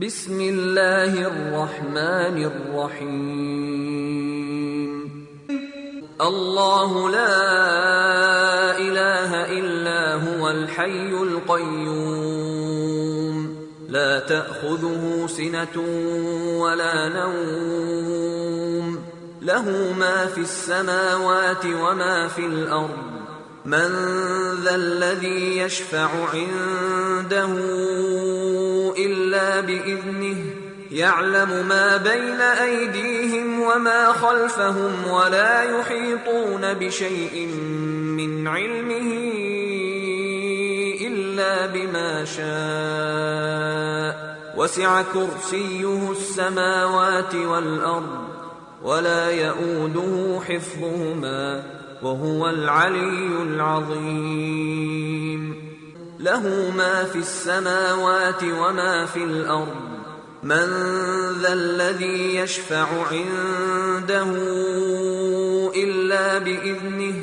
ബിസ്മില്ലാഹിർ റഹ്മാനിർ റഹീം. അല്ലാഹു ലാ ഇലാഹ ഇല്ലാ ഹുവൽ ഹയ്യുൽ ഖയ്യൂം ലാ തഅഖുദുഹു സിനതുൻ വലാ നൗം ലഹു മാ ഫിസ് സമാവാതി വമാ ഫിൽ അർദ് من ذا الذي يشفع عنده إلا بإذنه يعلم ما بين أيديهم وما خلفهم ولا يحيطون بشيء من علمه إلا بما شاء وسع كرسيه السماوات والأرض ولا يؤوده حفظهما وهو العلي العظيم. له ما في السماوات وما في الأرض من ذا الذي يشفع عنده إلا بإذنه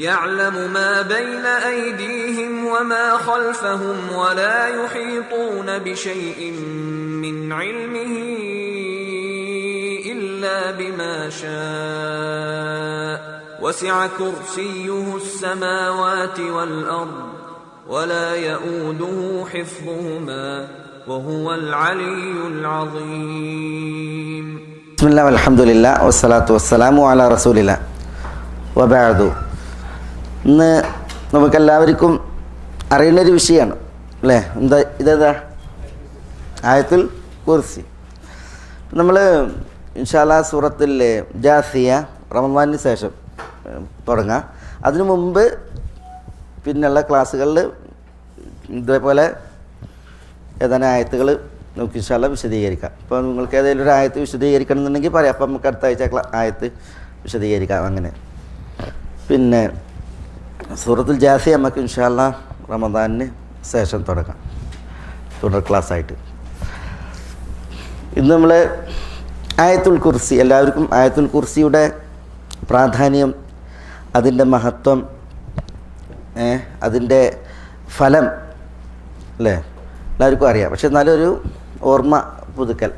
يعلم ما بين أيديهم وما خلفهم ولا يحيطون بشيء من علمه إلا بما شاء وسع كرسيه السماوات والأرض ولا يؤوده حفظهما وهو العلي العظيم. بسم الله والحمد لله والصلاة والسلام على رسول الله وبعد. ഇന്ന് നമുക്കെല്ലാവർക്കും അറിയുന്നൊരു വിഷയമാണ് അല്ലേ? ഇതേതാ? ആയത്തുൽ കുർസി. നമ്മൾ ഇൻഷാ അല്ലാഹ് സൂറത്തുൽ ജാസിയ റമദാനിന് ശേഷം തുടങ്ങാം. അതിനു മുമ്പ് പിന്നെയുള്ള ക്ലാസ്സുകളിൽ ഇതേപോലെ ഏതാനും ആയത്തുകൾ നമുക്ക് ഇൻഷാ അല്ലാഹ് വിശദീകരിക്കാം. ഇപ്പോൾ നിങ്ങൾക്ക് ഏതെങ്കിലും ഒരു ആയത്ത് വിശദീകരിക്കണം എന്നുണ്ടെങ്കിൽ പറയാം. അപ്പം നമുക്ക് അടുത്ത ആഴ്ച ആയത്ത് വിശദീകരിക്കാം. അങ്ങനെ പിന്നെ സൂറത്തുൽ ജാസിയ നമുക്ക് ഇൻഷാ അല്ലാഹ് റമദാനിന് ശേഷം തുടങ്ങാം, തുടർ ക്ലാസ്സായിട്ട്. ഇന്ന് നമ്മൾ ആയത്തുൽ കുർസി, എല്ലാവർക്കും ആയത്തുൽ കുർസിയുടെ പ്രാധാന്യം, അതിൻ്റെ മഹത്വം, അതിൻ്റെ ഫലം അല്ലേ എല്ലാവർക്കും അറിയാം. പക്ഷെ എന്നാലും ഒരു ഓർമ്മ പുതുക്കൽ.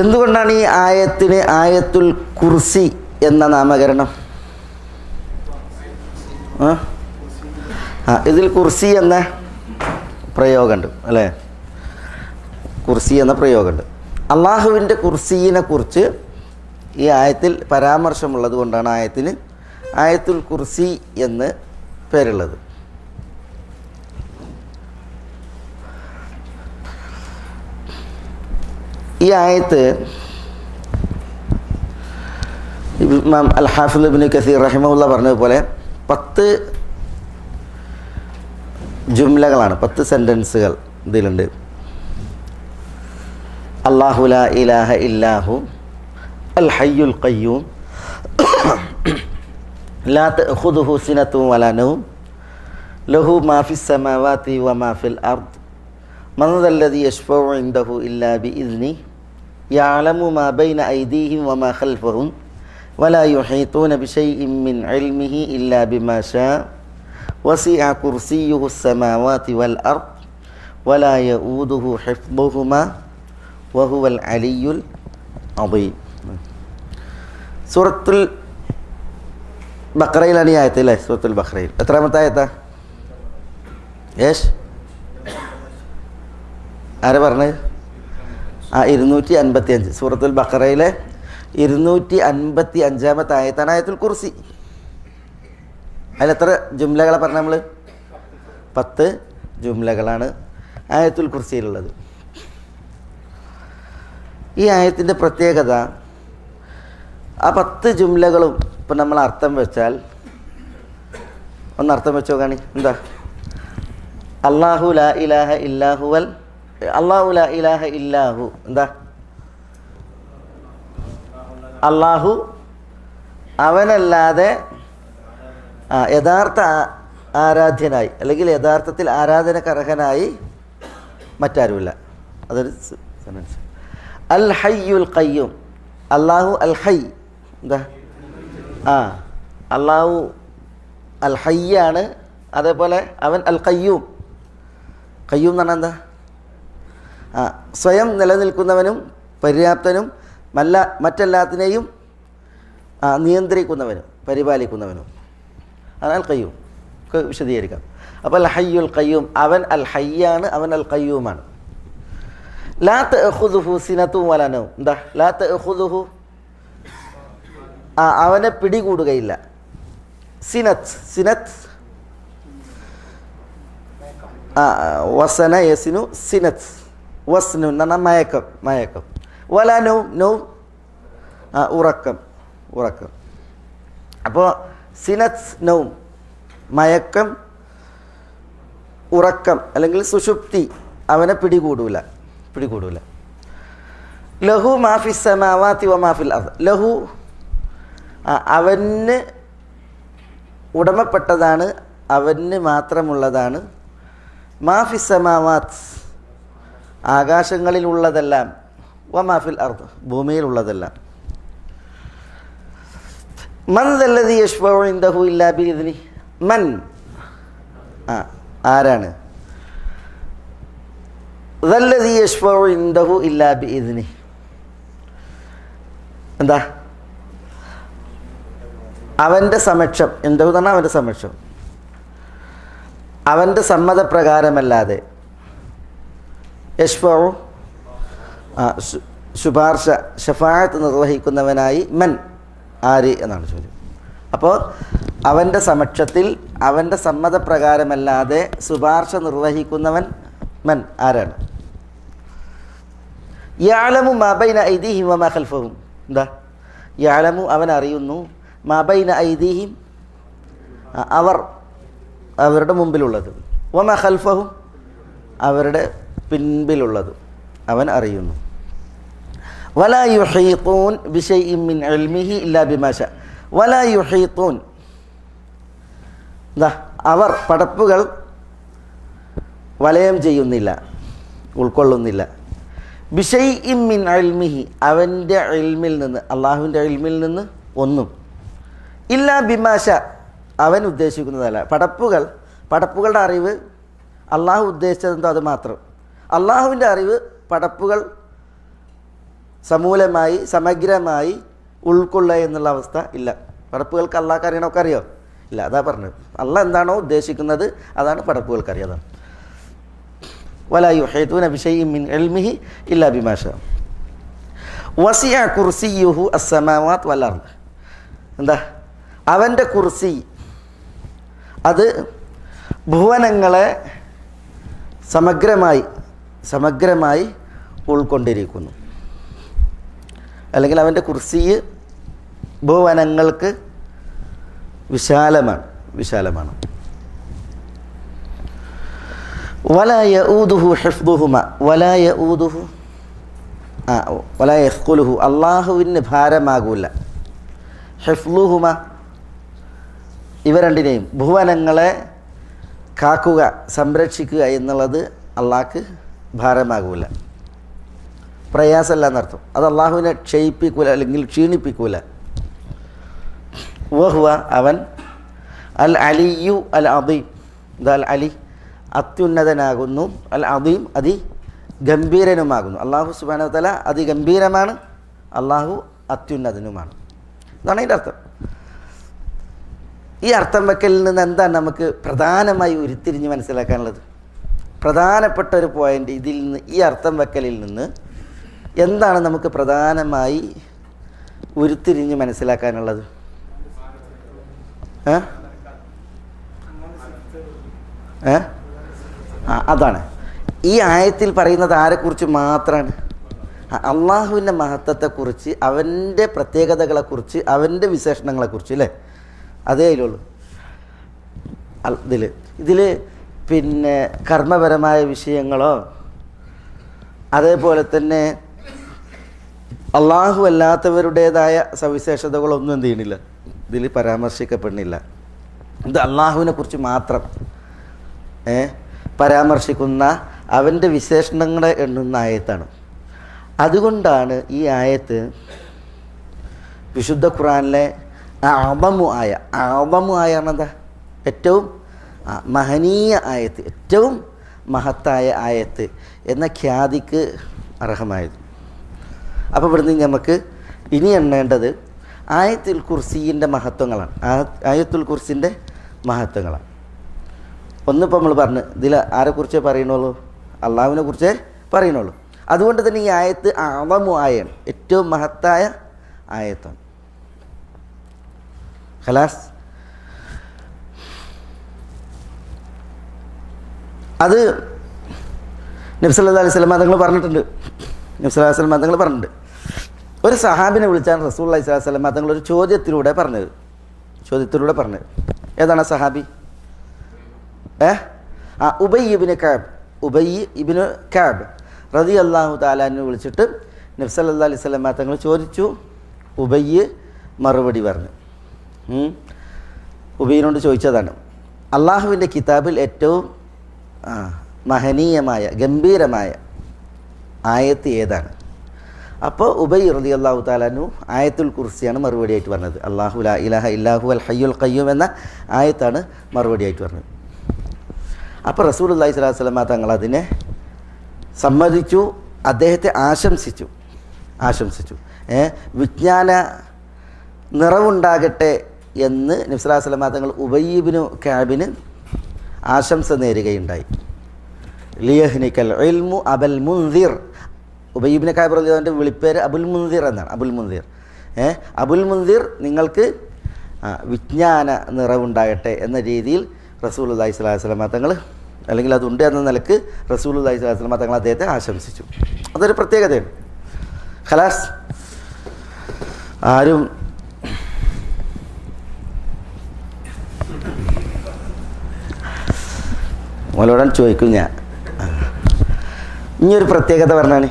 എന്തുകൊണ്ടാണ് ഈ ആയത്തിന് ആയത്തുൽ കുർസി എന്ന നാമകരണം? ഇതിൽ കുർസി എന്ന പ്രയോഗമുണ്ട് അല്ലേ? കുർസി എന്ന പ്രയോഗമുണ്ട്. അള്ളാഹുവിൻ്റെ കുർസിയെ കുറിച്ച് ഈ ആയത്തിൽ പരാമർശമുള്ളത് കൊണ്ടാണ് ആയത്തിന് ആയത്തുൽ കുർസി എന്ന് പേരുള്ളത്. ഈ ആയത്ത് ഇമാം അൽ ഹാഫിദ് ഇബ്നു കസീർ റഹിമഹുല്ലാഹ് പറഞ്ഞതുപോലെ 10 ജുംലകളാണ്, 10 സെൻറ്റൻസുകൾ ഇതിലുണ്ട്. അല്ലാഹു ലാ ഇലാഹ ഇല്ലാഹു അൽ ഹയ്യുൽ ഖയ്യൂം ലാ തഅഖുദുഹു സിനത്തുൻ വലാ നൗം ലഹു മാ ഫിസ് സമാവാതി വമാ ഫിൽ അർദ് മൻ ദല്ലദീ യശ്ഫഉ ഇൻദഹു ഇല്ലാ ബിഇദ്നിഹി യഅലമു മാ ബൈന ഐദീഹിം വമാ ഖൽഫഹും വലാ യുഹീതൂന ബിശൈഇൻ മിൻ ഇൽമിഹി ഇല്ലാ ബിമാ ശാഅ വസിഅ കുർസിയ്യുഹു السماوات والأرض ولا يؤوده حفظهما وهو العلي العظيم. സൂറത്തുൽ ബഖറയിലാണ് ഈ ആയത്ത് അല്ലേ? സൂറത്തുൽ ബഖറയിൽ എത്രാമത്തെ ആയത്താ? ആരാ പറഞ്ഞത്? 255. സൂറത്തുൽ ബഖറയിലെ 255-ാമത്തെ ആയത്താണ് ആയത്തുൽ കുർസി. അതിലെത്ര ജുംലകളെ പറഞ്ഞ നമ്മൾ? 10 ജുംലകളാണ് ആയത്തുൽ കുർസിയിലുള്ളത്. ഈ ആയത്തിൻ്റെ പ്രത്യേകത, ആ 10 ജുംലകളും ഇപ്പം നമ്മൾ അർത്ഥം വെച്ചാൽ, ഒന്ന് അർത്ഥം വെച്ചോ കാണി. എന്താ? അല്ലാഹു ലാ ഇലാഹ ഇല്ലാഹുവൽ, അല്ലാഹു ലാ ഇലാഹ ഇല്ലാഹു എന്താ? അല്ലാഹു അവനല്ലാതെ യഥാർത്ഥ ആരാധ്യനായി, അല്ലെങ്കിൽ യഥാർത്ഥത്തിൽ ആരാധനക്കർഹനായി മറ്റാരുമില്ല. അതൊരു സെൻറ്റൻസ്. അൽ ഹയ്യുൽ ഖയ്യൂം, അല്ലാഹു അൽ ഹൈ എന്താ? അള്ളാഹു അൽ ഹയ്യാണ്. അതേപോലെ അവൻ അൽ ഖയ്യൂം. ഖയ്യൂം എന്ന് പറഞ്ഞാൽ എന്താ? സ്വയം നിലനിൽക്കുന്നവനും പര്യാപ്തനും മറ്റെല്ലാത്തിനെയും നിയന്ത്രിക്കുന്നവനും പരിപാലിക്കുന്നവനും അതാണ് അൽ ഖയ്യൂം. വിശദീകരിക്കാം. അപ്പോൾ അൽ ഹയ്യുൽ ഖയ്യൂം, അവൻ അൽ ഹയ്യാണ്, അവൻ അൽ ഖയ്യൂമാണ്. ലാ തഅഖുദുഹു സിനത്തും വലാ നൗം. എന്താ ലാ തഅഖുദുഹു? അവനെ പിടികൂടുകയില്ല. സിനത്ത് വസന യസിനു സിനത്ത്, വസ്നു എന്ന് പറഞ്ഞാൽ മയക്കം. വലാ നൗം ഉറക്കം. അപ്പോൾ സിനത്ത് നൗം മയക്കം, ഉറക്കം അല്ലെങ്കിൽ സുഷുപ്തി അവനെ പിടികൂടൂല. ലഹു മാഫി സമാവാതി വ മാഫിൽ അർദ്. ലഹു അവന് ഉടമപ്പെട്ടതാണ്, അവന് മാത്രമുള്ളതാണ്. മാഫി സമാവാത്ത് ആകാശങ്ങളിലുള്ളതെല്ലാം, വ മാഫിൽ അർദ് ഭൂമിയിലുള്ളതെല്ലാം. മൻ ദല്ലദി യശ്ഫഉ ഇൻദഹു ഇല്ലാ ബിഇദ്നി. മൻ ആരാണ്? ദല്ലദി യശ്ഫഉ ഇൻദഹു ഇല്ലാ ബിഇദ്നി. എന്താ? അവൻ്റെ സമക്ഷം. ഇൻദഹു എന്ന് പറഞ്ഞാൽ അവൻ്റെ സമക്ഷം, അവൻ്റെ സമ്മതപ്രകാരമല്ലാതെ. യശ്ഫഉ ശുപാർശ, ഷഫാഅത്ത് നിർവഹിക്കുന്നവനായി. മൻ ആര് എന്നാണ് ചോദ്യം. അപ്പോൾ അവൻ്റെ സമക്ഷത്തിൽ അവൻ്റെ സമ്മതപ്രകാരമല്ലാതെ ശുപാർശ നിർവഹിക്കുന്നവൻ മൻ ആരാണ്? യഅലമു മാ ബൈന ഐദീഹിം വമാ ഖൽഫഹും. എന്താ? യഅലമു അവൻ അറിയുന്നു, മാ ബൈന ഐദീഹിം അവരുടെ മുമ്പിലുള്ളത്, വമാ ഖൽഫഹും അവരുടെ പിൻപിലുള്ളത് അവൻ അറിയുന്നു. വലാ യുഹീത്തൂൻ ബിശൈഇൻ മിൻ ഇൽമിഹി ഇല്ലാ ബിമാ ശാ. വലാ യുഹീത്തൂൻ അവർ പടപ്പുകൾ വലയം ചെയ്യുന്നില്ല, ഉൾക്കൊള്ളുന്നില്ല. ബിശൈഇൻ മിൻ ഇൽമിഹി അവൻ്റെ ഇൽമിൽ നിന്ന്, അള്ളാഹുവിൻ്റെ ഇൽമിൽ നിന്ന് ഒന്നും. ഇല്ലാ ബിമാ ശാ അവൻ ഉദ്ദേശിക്കുന്നതല്ല. പടപ്പുകളുടെ അറിവ് അള്ളാഹു ഉദ്ദേശിച്ചതെന്തോ അത് മാത്രം. അള്ളാഹുവിൻ്റെ അറിവ് പടപ്പുകൾ സമൂലമായി സമഗ്രമായി ഉൾക്കൊള്ളുക എന്നുള്ള അവസ്ഥ ഇല്ല. പടപ്പുകൾക്ക് അള്ളാഹ്ക്ക് അറിയണമൊക്കെ അറിയോ? ഇല്ല. അതാ പറഞ്ഞത്. അള്ളാഹ് എന്താണോ ഉദ്ദേശിക്കുന്നത് അതാണ് പടപ്പുകൾക്ക് അറിയാം. വലാ യുഹീതൂന ബിശൈഇൻ മിൻ ഇൽമിഹി ഇല്ലാ ബിമാ ശാ. വസിഅ കുർസിയ്യുഹു അസ്സമാവാത് വൽ അർദ്. എന്താ? അവൻ്റെ കുർസി അത് ഭുവനങ്ങളെ സമഗ്രമായി ഉൾക്കൊണ്ടിരിക്കുന്നു. അല്ലെങ്കിൽ അവൻ്റെ കുർസി ഭുവനങ്ങൾക്ക് വിശാലമാണ്. വലാ യഊദുഹു ഹിഫ്ദുഹുമ വലാ യസ്ഖുലുഹു അള്ളാഹുവിന് ഭാരമാകൂല. ഹിഫ്ദുഹുമ ഇവ രണ്ടിനെയും, ഭുവനങ്ങളെ കാക്കുക സംരക്ഷിക്കുക എന്നുള്ളത് അള്ളാഹ്ക്ക് ഭാരമാകൂല, പ്രയാസമല്ല എന്നർത്ഥം. അത് അള്ളാഹുവിനെ ക്ഷയിപ്പിക്കൂല അല്ലെങ്കിൽ ക്ഷീണിപ്പിക്കൂല. വഹുവ അവൻ അൽ അലിയു അൽ അദീം. അൽ അലി അത്യുന്നതനാകുന്നു, അൽ അദീം അതിഗംഭീരനുമാകുന്നു. അള്ളാഹു സുബ്ഹാനഹു വ തആല അതിഗംഭീരമാണ്, അള്ളാഹു അത്യുന്നതനുമാണ്. ഇതാണ് അതിൻ്റെ അർത്ഥം. ഈ അർത്ഥം വെക്കലിൽ നിന്ന് എന്താണ് നമുക്ക് പ്രധാനമായി ഉരുത്തിരിഞ്ഞ് മനസ്സിലാക്കാനുള്ളത്? പ്രധാനപ്പെട്ട ഒരു പോയിൻ്റ് ഇതിൽ നിന്ന്, ഈ അർത്ഥം വെക്കലിൽ നിന്ന് എന്താണ് നമുക്ക് പ്രധാനമായി ഉരുത്തിരിഞ്ഞ് മനസ്സിലാക്കാനുള്ളത്? അതാണ് ഈ ആയത്തിൽ പറയുന്നത്. ആരെക്കുറിച്ച് മാത്രമാണ്? അള്ളാഹുവിൻ്റെ മഹത്വത്തെക്കുറിച്ച്, അവൻ്റെ പ്രത്യേകതകളെക്കുറിച്ച്, അവൻ്റെ വിശേഷണങ്ങളെക്കുറിച്ച്, അല്ലേ? അതേ അതിലുള്ളൂ. ഇതിൽ പിന്നെ കർമ്മപരമായ വിഷയങ്ങളോ അതേപോലെ തന്നെ അള്ളാഹു അല്ലാത്തവരുടേതായ സവിശേഷതകളൊന്നും എന്ത് ചെയ്യണില്ല, ഇതിൽ പരാമർശിക്കപ്പെടുന്നില്ല. ഇത് അള്ളാഹുവിനെ കുറിച്ച് മാത്രം പരാമർശിക്കുന്ന അവൻ്റെ വിശേഷണങ്ങളെ എണ്ണുന്ന ആയത്താണ്. അതുകൊണ്ടാണ് ഈ ആയത്ത് വിശുദ്ധ ഖുർആനിലെ അഅ്ളമു ആയ. അഅ്ളമു ആയ എന്താ? ഏറ്റവും മഹനീയ ആയത്ത്, ഏറ്റവും മഹത്തായ ആയത്ത് എന്ന ഖ്യാതിക്ക് അർഹമായത്. അപ്പോൾ ഇവിടുന്ന് നമുക്ക് ഇനി എണ്ണേണ്ടത് ആയത്തുൽ കുർസിൻ്റെ മഹത്വങ്ങളാണ്. ആയത്തുൽ കുർസിൻ്റെ മഹത്വങ്ങളാണ്. ഒന്നിപ്പോൾ നമ്മൾ പറഞ്ഞു, ഇതിൽ ആരെക്കുറിച്ചേ പറയണുള്ളൂ? അള്ളാഹുവിനെ കുറിച്ചേ പറയണുള്ളൂ. അതുകൊണ്ട് തന്നെ ഈ ആയത്ത് അഅ്ളമു ആയാണ്, ഏറ്റവും മഹത്തായ ആയത്താണ്. ഖലാസ്. അത് നബി സല്ലല്ലാഹു അലൈഹി വസല്ലം തങ്ങൾ പറഞ്ഞിട്ടുണ്ട്. നബി സല്ലല്ലാഹു അലൈഹി വസല്ലം തങ്ങൾ പറഞ്ഞിട്ടുണ്ട്, ഒരു സഹാബിനെ വിളിച്ചാണ് റസൂലുള്ളാഹി സ്വല്ലല്ലാഹു അലൈഹി വസല്ലം തങ്ങൾ ഒരു ചോദ്യത്തിലൂടെ പറഞ്ഞത്. ഏതാണ് സഹാബി? ഉബയ്യ് ഇബ്നു കഅബ് റളിയല്ലാഹു തആല അൻഹു വിളിച്ചിട്ട് നബി സല്ലല്ലാഹു അലൈഹി വസല്ലം തങ്ങൾ ചോദിച്ചു. ഉബയ്യ് മറുപടി പറഞ്ഞു. ഉബയ്യിനോട് ചോദിച്ചതാണ്, അള്ളാഹുവിൻ്റെ കിതാബിൽ ഏറ്റവും മഹനീയമായ ഗംഭീരമായ ആയത്ത് ഏതാണ്? അപ്പോൾ ഉബയ്യ് റളിയല്ലാഹു തആല അൻഹു ആയത്തുൽ കുർസിയാണ് മറുപടിയായിട്ട് പറഞ്ഞത്. അല്ലാഹു ലാ ഇലാഹ ഇല്ലാഹു അൽ ഹയ്യുൽ ഖയ്യൂം എന്ന ആയത്താണ് മറുപടിയായിട്ട് പറഞ്ഞത്. അപ്പോൾ റസൂലുള്ളാഹി സ്വല്ലല്ലാഹു അലൈഹി വസല്ലം തങ്ങൾ അതിനെ സമ്മതിച്ചു, അദ്ദേഹത്തെ ആശംസിച്ചു. വിജ്ഞാന നിറവുണ്ടാകട്ടെ എന്ന് നബി സല്ലല്ലാഹു അലൈഹി വസല്ലം തങ്ങൾ ഉബയ്യ് ഇബ്നു കഅബിന് ആശംസ നേരുകയുണ്ടായി. ലിയഹ്നിക്കൽ ഇൽമു അബൽ മുൻദിർ. ഉബയ്യ് ഇബ്നു കഅബ് റളിയല്ലാഹു അൻഹുവിൻ്റെ വിളിപ്പേര് അബുൽ മുൻദിർ എന്നാണ്. അബുൽ മുൻദിർ നിങ്ങൾക്ക് വിജ്ഞാന നിറവുണ്ടാകട്ടെ എന്ന രീതിയിൽ റസൂലുള്ളാഹി സ്വല്ലല്ലാഹു അലൈഹി വസല്ലം തങ്ങൾ, അല്ലെങ്കിൽ അതുണ്ട് എന്ന നിലക്ക് റസൂലുള്ളാഹി സ്വല്ലല്ലാഹു അലൈഹി വസല്ലം തങ്ങൾ അദ്ദേഹത്തെ ആശംസിച്ചു. അതൊരു പ്രത്യേകതയാണ്. ഖലാസ്. ആരും മോലോടാൻ ചോദിക്കും ഞാൻ, ഇനിയൊരു പ്രത്യേകത പറഞ്ഞാണ്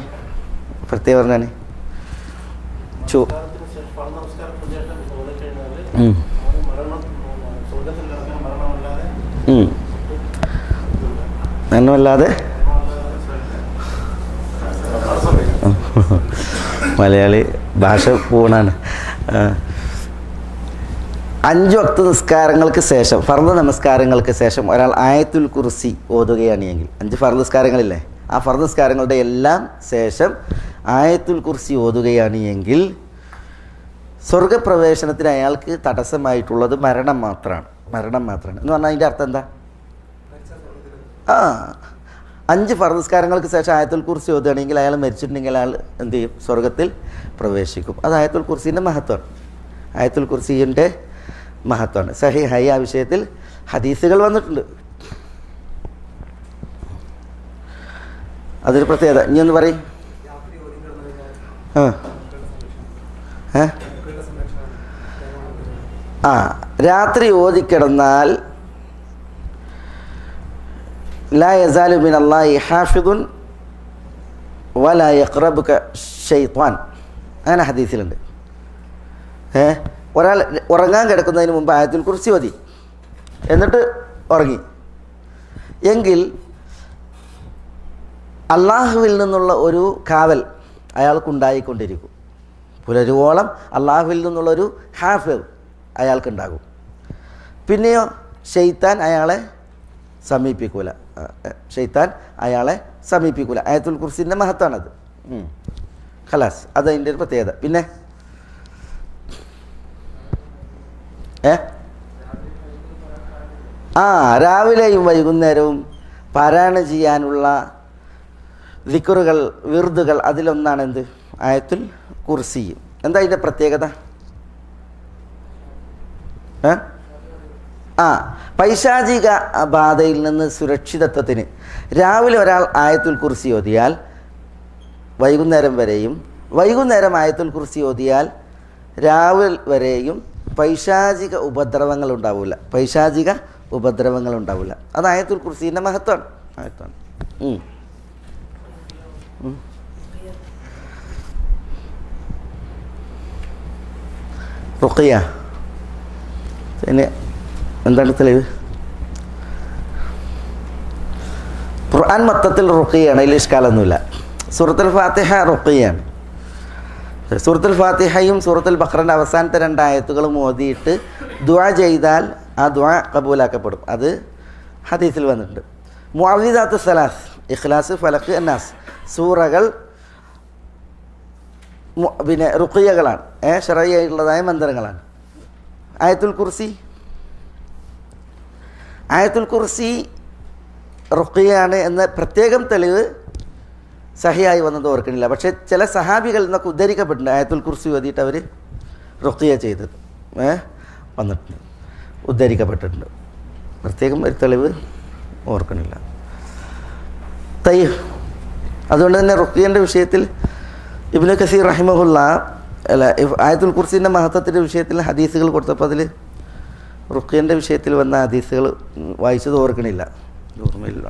മരണമല്ലാതെ മലയാളി ഭാഷ പൂണാണ്. 5 വക്ത് നിസ്കാരങ്ങൾക്ക് ശേഷം, ഫർദ് നമസ്കാരങ്ങൾക്ക് ശേഷം ഒരാൾ ആയത്തുൽ കുർസി ഓതുകയാണ് എങ്കിൽ, 5 ഫർദ് നിസ്കാരങ്ങളില്ലേ, ആ ഫർദ് നിസ്കാരങ്ങളുടെ എല്ലാം ശേഷം ആയത്തുൽ കുർസി ഓതുകയാണ് എങ്കിൽ സ്വർഗപ്രവേശനത്തിന് അയാൾക്ക് തടസ്സമായിട്ടുള്ളത് മരണം മാത്രമാണ് എന്ന് പറഞ്ഞാൽ അതിൻ്റെ അർത്ഥം എന്താ? 5 ഫർദ് നിസ്കാരങ്ങൾക്ക് ശേഷം ആയത്തുൽ കുർസി ഓതുകയാണെങ്കിൽ അയാൾ മരിച്ചിട്ടുണ്ടെങ്കിൽ അയാൾ എന്ത് ചെയ്യും? സ്വർഗത്തിൽ പ്രവേശിക്കും. അത് ആയത്തുൽ കുർസിൻ്റെ മഹത്വമാണ്. ആയത്തുൽ കുർസിൻ്റെ മഹത്വമാണ്. സഹീഹായി ആ വിഷയത്തിൽ ഹദീസുകൾ വന്നിട്ടുണ്ട്. അതൊരു പ്രത്യേകത. ഇനി ഒന്ന് പറയും. രാത്രി ഓതിക്കിടന്നാൽ ലാ യസാലു മിനല്ലാഹി ഹാഫിദുൻ വലാ യഖ്റബുക ശൈത്വാൻ, അങ്ങനെ ഹദീസിലുണ്ട്. ഒരാൾ ഉറങ്ങാൻ കിടക്കുന്നതിന് മുമ്പ് ആയത്തുൽ കുർസി ഓതി എന്നിട്ട് ഉറങ്ങി എങ്കിൽ അള്ളാഹുവിൽ നിന്നുള്ള ഒരു കാവൽ അയാൾക്കുണ്ടായിക്കൊണ്ടിരിക്കും. പുലരുവോളം അള്ളാഹുവിൽ നിന്നുള്ളൊരു ഹാഫിദ് അയാൾക്കുണ്ടാകും. പിന്നെയോ ശൈത്താൻ അയാളെ സമീപിക്കൂല. ആയത്തുൽ കുർസിൻ്റെ മഹത്വമാണത്. ഖലാസ്. അതതിൻ്റെ ഒരു പ്രത്യേകത. പിന്നെ രാവിലെയും വൈകുന്നേരവും പാരായണം ചെയ്യാനുള്ള ദിക്റുകൾ, വിർദുകൾ, അതിലൊന്നാണ് എന്ത്? ആയത്തുൽ കുർസി. എന്താ അതിൻ്റെ പ്രത്യേകത? പൈശാചിക ബാധയിൽ നിന്ന് സുരക്ഷിതത്വത്തിന് രാവിലെ ഒരാൾ ആയത്തുൽ കുർസി ഓതിയാൽ വൈകുന്നേരം ആയത്തുൽ കുർസി ഓതിയാൽ രാവിലെ വരെയും പൈശാചിക ഉപദ്രവങ്ങൾ ഉണ്ടാവില്ല. അത് ആയത്തുൽ കുർസിൻ്റെ മഹത്വമാണ്. റുഖിയ പിന്നെ എന്താണ് തെളിവ്? ഖുർആൻ മൊത്തത്തിൽ റുഖിയാണ്, അതിൽ ഇഷ്കാലൊന്നുമില്ല. സൂറത്തുൽ ഫാത്തിഹ റുഖിയാണ്. സൂറത്തുൽ ഫാത്തിഹയും സൂറത്തുൽ ബഖറയുടെ അവസാനത്തെ 2 ആയത്തുകളും ഓതിയിട്ട് ദുആ ചെയ്താൽ ആ ദുആ കബൂലാക്കപ്പെടും. അത് ഹദീസിൽ വന്നിട്ടുണ്ട്. മുഅവ്വിദാത്തു സലാസ്, ഇഖ്ലാസ്, ഫലഖ്, അന്നാസ് സൂറകൾ പിന്നെ റുഖിയകളാണ്, ശറഈയുള്ളതായ മന്ത്രങ്ങളാണ്. ആയത്തുൽ കുർസി റുഖിയാണ് എന്ന പ്രത്യേകം തെളിവ് സഹിയായി വന്നത് ഓർക്കണില്ല. പക്ഷേ ചില സഹാബികൾ എന്നൊക്കെ ഉദ്ധരിക്കപ്പെട്ടിട്ടുണ്ട് ആയത്തുൽ കുർസി ഓതിയിട്ട് അവർ റുഖിയ ചെയ്തത് വന്നിട്ടുണ്ട്, ഉദ്ധരിക്കപ്പെട്ടിട്ടുണ്ട്. പ്രത്യേകം ഒരു തെളിവ് ഓർക്കണില്ല. അതുകൊണ്ട് തന്നെ റുഖിയൻ്റെ വിഷയത്തിൽ ഇബ്നു കസീർ റഹിമഹുല്ല ആയത്തുൽ കുർസിൻ്റെ മഹത്വത്തിൻ്റെ വിഷയത്തിൽ ഹദീസുകൾ കൊടുത്തപ്പോൾ അതിൽ റുഖിയൻ്റെ വിഷയത്തിൽ വന്ന ഹദീസുകൾ വായിച്ചത് ഓർക്കണില്ല, ഓർമ്മയില്ല.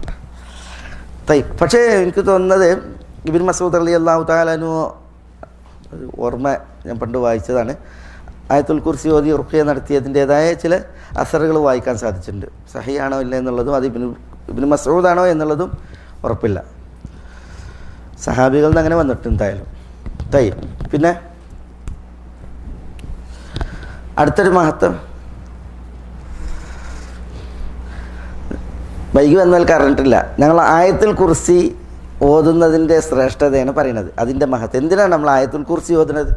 പക്ഷേ എനിക്ക് തോന്നുന്നത് ഇബ്നു മസ്ഊദ് റളിയല്ലാഹു തആല അൻഹു ഓർമ്മ ഞാൻ പണ്ട് വായിച്ചതാണ്. ആയത്തുൽ കുർസി ഓതി റുഖിയ നടത്തിയതിൻ്റേതായ ചില അസറുകൾ വായിക്കാൻ സാധിച്ചിട്ടുണ്ട്. സഹിയാണോ ഇല്ല എന്നുള്ളതും അത് ഇബ്നു മസ്ഊദാണോ എന്നുള്ളതും ഉറപ്പില്ല. സഹാബികളിൽ നിന്ന് അങ്ങനെ വന്നിട്ട് എന്തായാലും പിന്നെ അടുത്തൊരു മഹത്വം വൈകി വന്നാൽ പറഞ്ഞിട്ടില്ല. ഞങ്ങൾ ആയത്തുൽ കുർസി ഓതുന്നതിൻ്റെ ശ്രേഷ്ഠതയാണ് പറയുന്നത്, അതിൻ്റെ മഹത്വം. എന്തിനാണ് നമ്മൾ ആയത്തുൽ കുർസി ഓതുന്നത്?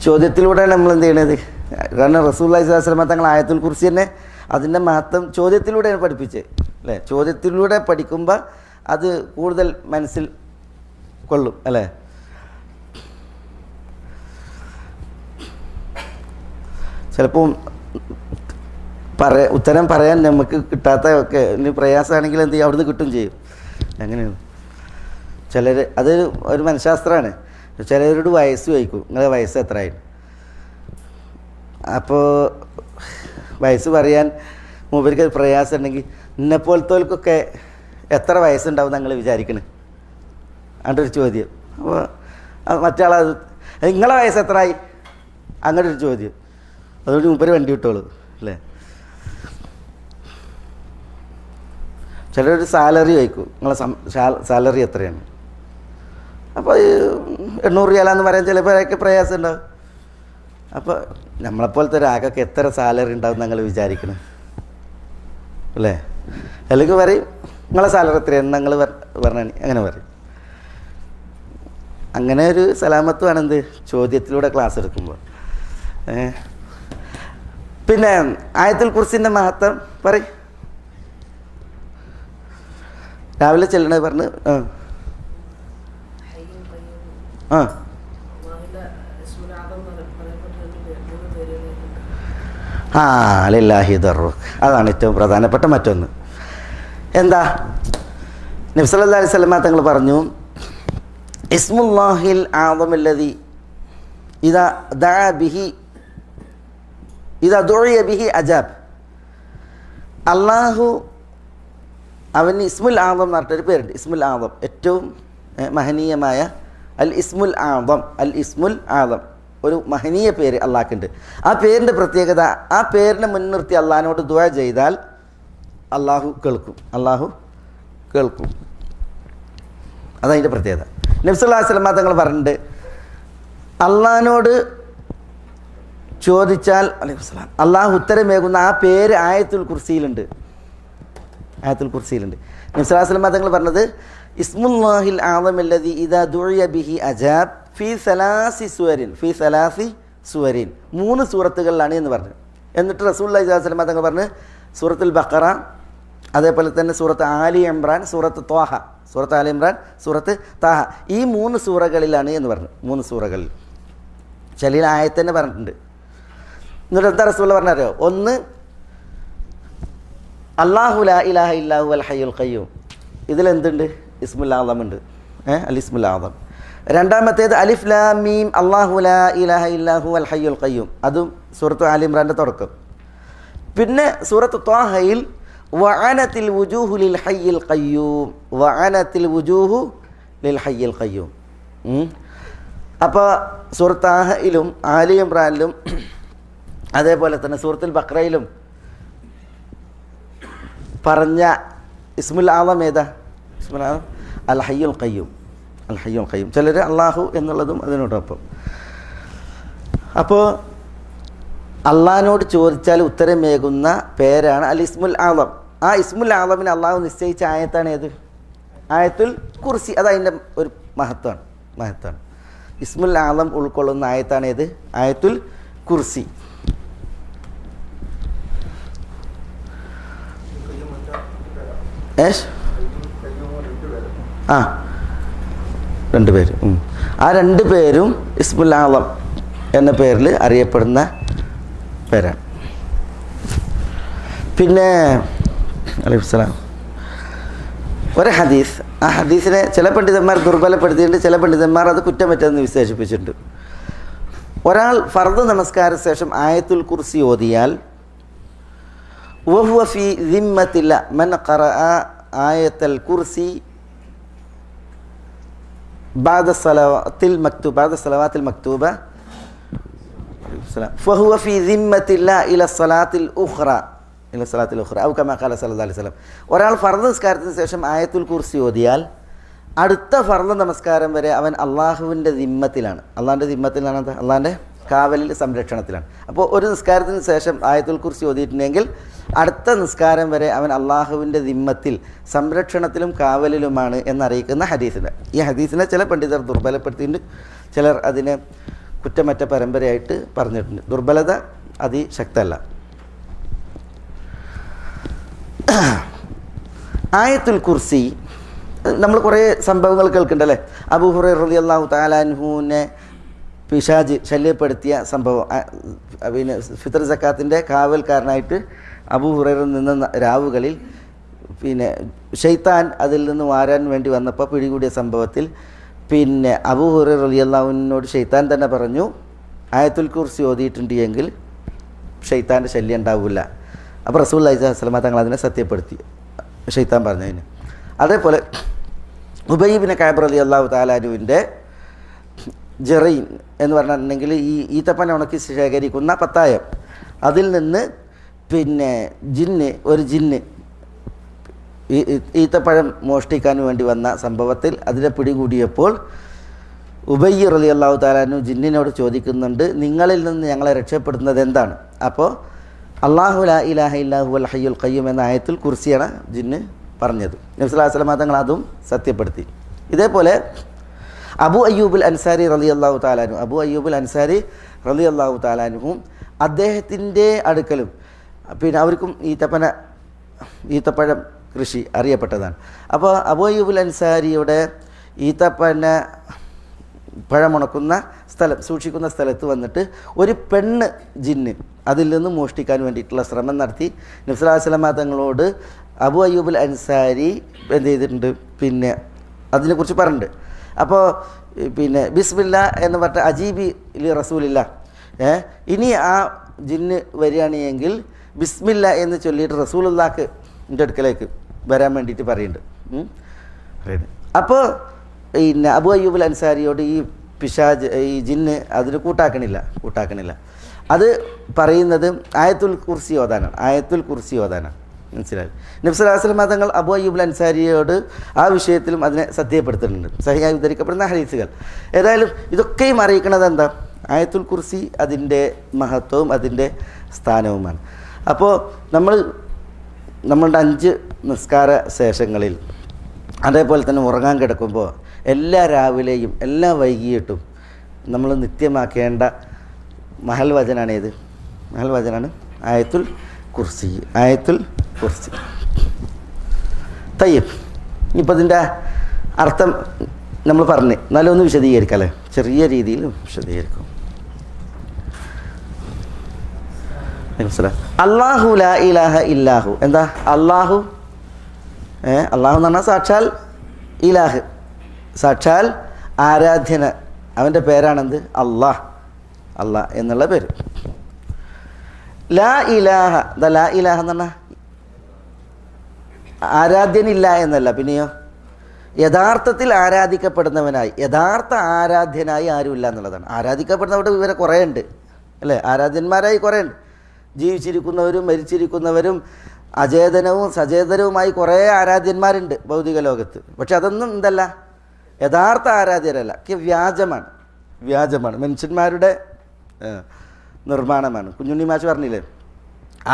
ചോദ്യത്തിലൂടെയാണ് നമ്മൾ എന്ത് ചെയ്യണത്? കാരണം റസൂലുള്ളാഹി സ്വല്ലല്ലാഹു അലൈഹി വസല്ലം തങ്ങൾ ആയത്തുൽ കുർസി തന്നെ അതിൻ്റെ മഹത്വം ചോദ്യത്തിലൂടെയാണ് പഠിപ്പിച്ചത് അല്ലേ? ചോദ്യത്തിലൂടെ പഠിക്കുമ്പോൾ അത് കൂടുതൽ മനസ്സിൽ കൊള്ളും അല്ലേ? ചിലപ്പോൾ ഉത്തരം പറയാൻ നമുക്ക് കിട്ടാത്ത ഒക്കെ ഇനി പ്രയാസമാണെങ്കിൽ എന്ത് ചെയ്യും, അവിടുന്ന് കിട്ടും ചെയ്യും. അങ്ങനെയാണ് ചിലർ, അത് ഒരു മനഃശാസ്ത്രമാണ്. ചിലവരോട് വയസ്സ് ചോദിക്കും, നിങ്ങളുടെ വയസ്സ് എത്രയായി? അപ്പോൾ വയസ്സ് പറയാൻ മൂപ്പർക്ക് പ്രയാസം ഉണ്ടെങ്കിൽ എന്നെപ്പോലത്തോൽക്കൊക്കെ എത്ര വയസ്സുണ്ടാവും നിങ്ങൾ വിചാരിക്കണേ? അങ്ങോട്ടൊരു ചോദ്യം. അപ്പോൾ മറ്റാളത് നിങ്ങളെ വയസ്സ് എത്രയായി? അങ്ങോട്ടൊരു ചോദ്യം. അതുകൊണ്ട് മൂപ്പര് വണ്ടി വിട്ടോളൂ അല്ലേ? ചിലരൊരു സാലറി ചോദിക്കും, നിങ്ങളെ സാലറി എത്രയാണ്? അപ്പോൾ 800 രൂപ പറയാൻ ചിലപ്പോഴൊക്കെ പ്രയാസം ഉണ്ടാവും. അപ്പോൾ നമ്മളെപ്പോലത്തെ ഒരാൾക്കൊക്കെ എത്ര സാലറി ഉണ്ടാവും നിങ്ങൾ വിചാരിക്കണം അല്ലേ? അല്ലെങ്കിൽ പറയും നിങ്ങളെ സാലറി എത്രയാണ് നിങ്ങൾ പറഞ്ഞാൽ അങ്ങനെ പറയും. അങ്ങനെ ഒരു സലാമത്വമാണ് എന്ത് ചോദ്യത്തിലൂടെ ക്ലാസ് എടുക്കുമ്പോൾ. പിന്നെ ആയത്തുൽ കുർസിൻ്റെ മഹത്വം പറയും. രാവിലെ ചെല്ലണത് പറഞ്ഞ് ലില്ലാഹി ദർറുക്, അതാണ് ഏറ്റവും പ്രധാനപ്പെട്ട മറ്റൊന്ന്. എന്താ നബി സല്ലല്ലാഹു അലൈഹി വസല്ലം തങ്ങൾ പറഞ്ഞു, ഇസ്മുല്ലാഹിൽ ആദമുല്ലദി ഇദാ ദഅ ബിഹി ഇദാ ദുഇയ ബിഹി അജാബ്. അള്ളാഹു അവന് ഇസ്മുൽ ആദം എന്ന് പറഞ്ഞിട്ടൊരു പേരുണ്ട്. ഇസ്മുൽ ആദം, ഏറ്റവും മഹനീയമായ അൽ ഇസ്മുൽ ആദം. അൽ ഇസ്മുൽ ആദം ഒരു മഹനീയ പേര് അള്ളാഹ്ക്കുണ്ട്. ആ പേരിൻ്റെ പ്രത്യേകത, ആ പേരിനെ മുൻനിർത്തി അള്ളാഹിനോട് ദുആ ചെയ്താൽ അള്ളാഹു കേൾക്കും. അതതിൻ്റെ പ്രത്യേകത. നബി സല്ലല്ലാഹു അലൈഹി വസല്ലം തങ്ങൾ പറഞ്ഞിട്ടുണ്ട്, അള്ളാഹിനോട് ചോദിച്ചാൽ അലൈഹിസ്സലാം അള്ളാഹു ഉത്തരമേകുന്ന ആ പേര് ആയത്തുൽ കുർസിയിലുണ്ട്. നബി സല്ലല്ലാഹു അലൈഹി വസല്ലം തങ്ങൾ പറഞ്ഞത്, ഇസ്മുല്ലാഹിൽ ആദമുല്ലദി ഇദാ ദുഇയ ബിഹി അജാബ് ഫീ സലാസി സുവരിൻ 3 സൂറത്തുകളിലാണ് എന്ന് പറഞ്ഞു. എന്നിട്ട് റസൂലുള്ളാഹി സ്വല്ലല്ലാഹു അലൈഹി വസല്ലം തങ്ങൾ പറഞ്ഞു, സൂറത്തുൽ ബഖറ, അതേപോലെ തന്നെ സൂറത്ത് ആലി ഇമ്രാൻ, സൂറത്ത് ത്വാഹ, സൂറത്ത് ആലി ഇമ്രാൻ, സൂറത്ത് താഹ, ഈ 3 സൂറകളിലാണ് എന്ന് പറഞ്ഞു. 3 സൂറകളിൽ ചില ആയത്ത് തന്നെ പറഞ്ഞിട്ടുണ്ട്. എന്നിട്ട് എന്താ റസൂലുള്ളാഹി പറഞ്ഞറിയോ? ഒന്ന് അല്ലാഹു ലാ ഇലാഹ ഇല്ലാഹു അൽ ഹയ്യുൽ ഖയ്യൂം, ഇതിലെന്തുണ്ട്? ഇസ്മുൽ ആദം ഉണ്ട്, അൽ ഇസ്മുൽ ആദം. രണ്ടാമത്തേത് അലിഫ് ലാം മീം അല്ലാഹു ലാ ഇലാഹ ഇല്ലാഹു അൽ ഹയ്യുൽ ഖയ്യൂം, അതും സൂറത്ത് ആലി ഇമ്രാൻ്റെ തുടക്കം. പിന്നെ സൂറത്ത് ത്വാഹയിൽ വഅനത്തിൽ വുജൂഹു ലിൽ ഹയ്യിൽ ഖയ്യൂം, വഅനത്തിൽ വുജൂഹു ലിൽ ഹയ്യിൽ ഖയ്യൂം. അപ്പോൾ സൂറത്ത് താഹയിലും ആലി ഇമ്രാനിലും അതേപോലെ തന്നെ സൂറത്തുൽ ബഖറയിലും പറഞ്ഞ ഇസ്മുൽ ആദം ഏതാ? ഇസ്മുൽ ആദം അൽ ഹയ്യുൽ ഖയ്യൂം. അൽ ഹയ്യുൽ ഖയ്യൂം. ചിലർ അള്ളാഹു എന്നുള്ളതും അതിനോടൊപ്പം. അപ്പോൾ അള്ളാഹിനോട് ചോദിച്ചാൽ ഉത്തരമേകുന്ന പേരാണ് അൽ ഇസ്മുൽ ആളം. ആ ഇസ്മുൽ ആളമിന് അള്ളാഹു നിശ്ചയിച്ച ആയത്താണ് ഏത്? ആയത്തുൽ കുർസി. അതതിൻ്റെ ഒരു മഹത്വമാണ്. ഇസ്മുൽ ആളം ഉൾക്കൊള്ളുന്ന ആയത്താണ് ഏത്? ആയത്തുൽ കുർസി. ആ 2 പേര്. ആ 2 പേരും ഇസ്മുൽ ആളം എന്ന പേരിൽ അറിയപ്പെടുന്ന പേരാണ്. പിന്നെ അലൈഹിസ്സലാം ഒരു ഹദീസ്, ആ ഹദീസിനെ ചില പണ്ഡിതന്മാർ ദുർബലപ്പെടുത്തിയിട്ടുണ്ട്, ചില പണ്ഡിതന്മാർ അത് കുറ്റം പറ്റെന്ന് വിശേഷിപ്പിച്ചിട്ടുണ്ട്. ഒരാൾ ഫർദ് നമസ്കാര ശേഷം ആയത്തുൽ കുർസി ഓതിയാൽ വഹുവ ഫീ ദിമ്മത്തില്ല മൻ ഖറഅ ആയത്തുൽ കുർസി بعد الصلوات المكتوبة فهو في ذمة الله إلى الصلاة الأخرى أو كما قال صلى الله عليه وسلم. ഒരാൾ ഫർദ് നമസ്കാരത്തിന് ശേഷം ആയത്തുൽ കുർസി ഓതിയാൽ അടുത്ത ഫർദ് നമസ്കാരം വരെ അവൻ അള്ളാഹുവിൻ്റെ ദിമ്മത്തിലാണ്. അള്ളാഹിൻ്റെ ദിമ്മത്തിലാണ്, അള്ളാഹിൻ്റെ കാവലിൽ, സംരക്ഷണത്തിലാണ്. അപ്പോൾ ഒരു നിസ്കാരത്തിന് ശേഷം ആയത്തുൽ കുർസി ഓതിയിട്ടുണ്ടെങ്കിൽ അടുത്ത നിസ്കാരം വരെ അവൻ അള്ളാഹുവിൻ്റെ ദിമ്മത്തിൽ, സംരക്ഷണത്തിലും കാവലിലുമാണ് എന്നറിയിക്കുന്ന ഹദീസിൻ്റെ. ഈ ഹദീസിനെ ചില പണ്ഡിതർ ദുർബലപ്പെടുത്തിയിട്ടുണ്ട്, ചിലർ അതിനെ കുറ്റമറ്റ പരമ്പരയായിട്ട് പറഞ്ഞിട്ടുണ്ട്. ദുർബലത അതിശക്തമല്ല. ആയത്തുൽ കുർസി നമ്മൾ കുറേ സംഭവങ്ങൾ കേൾക്കുന്നുണ്ടല്ലേ. അബൂ ഹുറൈറ റളിയല്ലാഹു തആല അൻഹുവിനെ പിശാച് ശല്യപ്പെടുത്തിയ സംഭവം. പിന്നെ ഫിത്ർ സക്കാത്തിൻ്റെ കാവൽക്കാരനായിട്ട് അബൂ ഹുറൈറ നിന്ന രാവുകളിൽ പിന്നെ ഷെയ്ത്താൻ അതിൽ നിന്ന് വാരാൻ വേണ്ടി വന്നപ്പോൾ പിടികൂടിയ സംഭവത്തിൽ പിന്നെ അബൂ ഹുറൈറ റളിയല്ലാഹുവിനോട് ഷെയ്ത്താൻ തന്നെ പറഞ്ഞു, ആയത്തുൽ കുർസി ഓതിയിട്ടുണ്ട് എങ്കിൽ ഷെയ്ത്താൻ്റെ ശല്യം ഉണ്ടാവില്ല. അപ്പോൾ റസൂലുള്ളാഹി സ്വല്ലല്ലാഹു അലൈഹി വസല്ലം തങ്ങൾ അതിനെ സത്യപ്പെടുത്തി, ഷെയ്ത്താൻ പറഞ്ഞതിന്. അതേപോലെ ഉബൈ ഇബ്നു കഅബ് റളിയല്ലാഹു തആല അൻഹുവിൻ്റെ ജറീൻ എന്ന് പറഞ്ഞിട്ടുണ്ടെങ്കിൽ ഈ ഈത്തപ്പന ഉണക്കി ശേഖരിക്കുന്ന പത്തായം, അതിൽ നിന്ന് പിന്നെ ഒരു ജിന്ന് ഈത്തപ്പഴം മോഷ്ടിക്കാൻ വേണ്ടി വന്ന സംഭവത്തിൽ അതിനെ പിടികൂടിയപ്പോൾ ഉബൈ റളിയല്ലാഹു തആല അൻഹു ജിന്നിനോട് ചോദിക്കുന്നുണ്ട്, നിങ്ങളിൽ നിന്ന് ഞങ്ങളെ രക്ഷപ്പെടുന്നത് എന്താണ്? അപ്പോൾ അല്ലാഹു ലാ ഇലാഹ ഇല്ലാ ഹുവൽ ഹയ്യുൽ ഖയ്യൂം എന്ന ആയത്തുൽ കുർസിയാണ് ജിന്ന് പറഞ്ഞത്. നബി സല്ലല്ലാഹു അലൈഹി വസല്ലം തങ്ങൾ അതും സത്യപ്പെടുത്തി. ഇതേപോലെ അബൂ അയ്യൂബുൽ അൻസാരി റളിയല്ലാഹു തആല അൻഹു റളിയല്ലാഹു തആല അൻഹും അദ്ദേഹത്തിൻ്റെ അടുക്കലും പിന്നെ അവർക്കും ഈത്തപ്പഴം കൃഷി അറിയപ്പെട്ടതാണ്. അപ്പോൾ അബൂ അയ്യൂബുൽ അൻസാരിയുടെ ഈത്തപ്പന പഴമുണക്കുന്ന സ്ഥലം സൂക്ഷിക്കുന്ന സ്ഥലത്ത് വന്നിട്ട് ഒരു പെണ്ണ് ജിന്ന് അതിൽ നിന്ന് മോഷ്ടിക്കാൻ വേണ്ടിയിട്ടുള്ള ശ്രമം നടത്തി. നബി സല്ലല്ലാഹു അലൈഹി വസല്ലം തങ്ങളോട് അബൂ അയ്യൂബുൽ അൻസാരി എന്ത് ചെയ്തിട്ടുണ്ട്, പിന്നെ അതിനെക്കുറിച്ച് പറഞ്ഞിട്ടുണ്ട്. അപ്പോൾ പിന്നെ ബിസ്മില്ല എന്ന് പറഞ്ഞ അജീബി ലി റസൂലില്ല, ഇനി ആ ജിന്ന് വരികയാണെങ്കിൽ ബിസ്മില്ല എന്ന് ചൊല്ലിയിട്ട് റസൂലുള്ളാഹിക്ക് എൻ്റെ അടുക്കലേക്ക് വരാൻ വേണ്ടിയിട്ട് പറയുന്നുണ്ട്. അപ്പോൾ പിന്നെ അബൂ അയ്യൂബുൽ അൻസാരിയോട് ഈ ജിന്ന് അതിന് കൂട്ടാക്കണില്ല. അത് പറയുന്നത് ആയത്തുൽ കുർസി ഓതാനാണ്. മനസ്സിലായി. നബി സല്ലല്ലാഹു അലൈഹി വസല്ലം തങ്ങൾ അബൂ അയ്യൂബുൽ അൻസാരിയോട് ആ വിഷയത്തിലും അതിനെ സത്യപ്പെടുത്തുന്നുണ്ട്, സഹിഹായി ഉദ്ധരിക്കപ്പെടുന്ന ഹദീസുകൾ. ഏതായാലും ഇതൊക്കെയും അറിയിക്കുന്നത് എന്താ? ആയത്തുൽ കുർസി അതിൻ്റെ മഹത്വവും അതിൻ്റെ സ്ഥാനവുമാണ്. അപ്പോൾ നമ്മളുടെ 5 നിസ്കാര ശേഷങ്ങളിൽ, അതേപോലെ തന്നെ ഉറങ്ങാൻ കിടക്കുമ്പോൾ, എല്ലാ രാവിലെയും എല്ലാ വൈകിയിട്ടും നമ്മൾ നിത്യമാക്കേണ്ട മഹൽ വചനാണ് ഏത്? മഹൽ വചനാണ് ആയത്തുൽ കുർസി. തയ്യബ്. ഇപ്പോൾ ഇതിൻ്റെ അർത്ഥം നമ്മൾ പറഞ്ഞ് നല്ലൊന്ന് വിശദീകരിക്കാം അല്ലേ? ചെറിയ രീതിയിൽ വിശദീകരിക്കും. അല്ലാഹു ലാ ഇലാഹ ഇല്ലാഹു. എന്താ അല്ലാഹു? അല്ലാഹു എന്ന് പറഞ്ഞാൽ സാക്ഷാൽ ഇലാഹ്, സാക്ഷാൽ ആരാധ്യന. അവൻ്റെ പേരാണെന്ത്? അല്ലാഹ് എന്നുള്ള പേര്. ലാ ഇലാഹ, ലാ ഇലാഹ എന്ന് പറഞ്ഞാൽ ആരാധ്യനില്ല എന്നല്ല, പിന്നെയോ യഥാർത്ഥത്തിൽ ആരാധിക്കപ്പെടുന്നവനായി, യഥാർത്ഥ ആരാധ്യനായി ആരുമില്ല എന്നുള്ളതാണ്. ആരാധിക്കപ്പെടുന്നവരുടെ വിവരം കുറേ ഉണ്ട് അല്ലേ? ആരാധ്യന്മാരായി കുറേ ഉണ്ട്. ജീവിച്ചിരിക്കുന്നവരും മരിച്ചിരിക്കുന്നവരും അചേതനവും സചേതനവുമായി കുറേ ആരാധ്യന്മാരുണ്ട് ഭൗതിക ലോകത്ത്. പക്ഷെ അതൊന്നും എന്തല്ല, യഥാർത്ഥ ആരാധ്യരല്ല, വ്യാജമാണ്. വ്യാജമാണ്, മനുഷ്യന്മാരുടെ നിർമ്മാണമാണ്. കുഞ്ഞുണ്ണി മാഷ് പറഞ്ഞില്ലേ,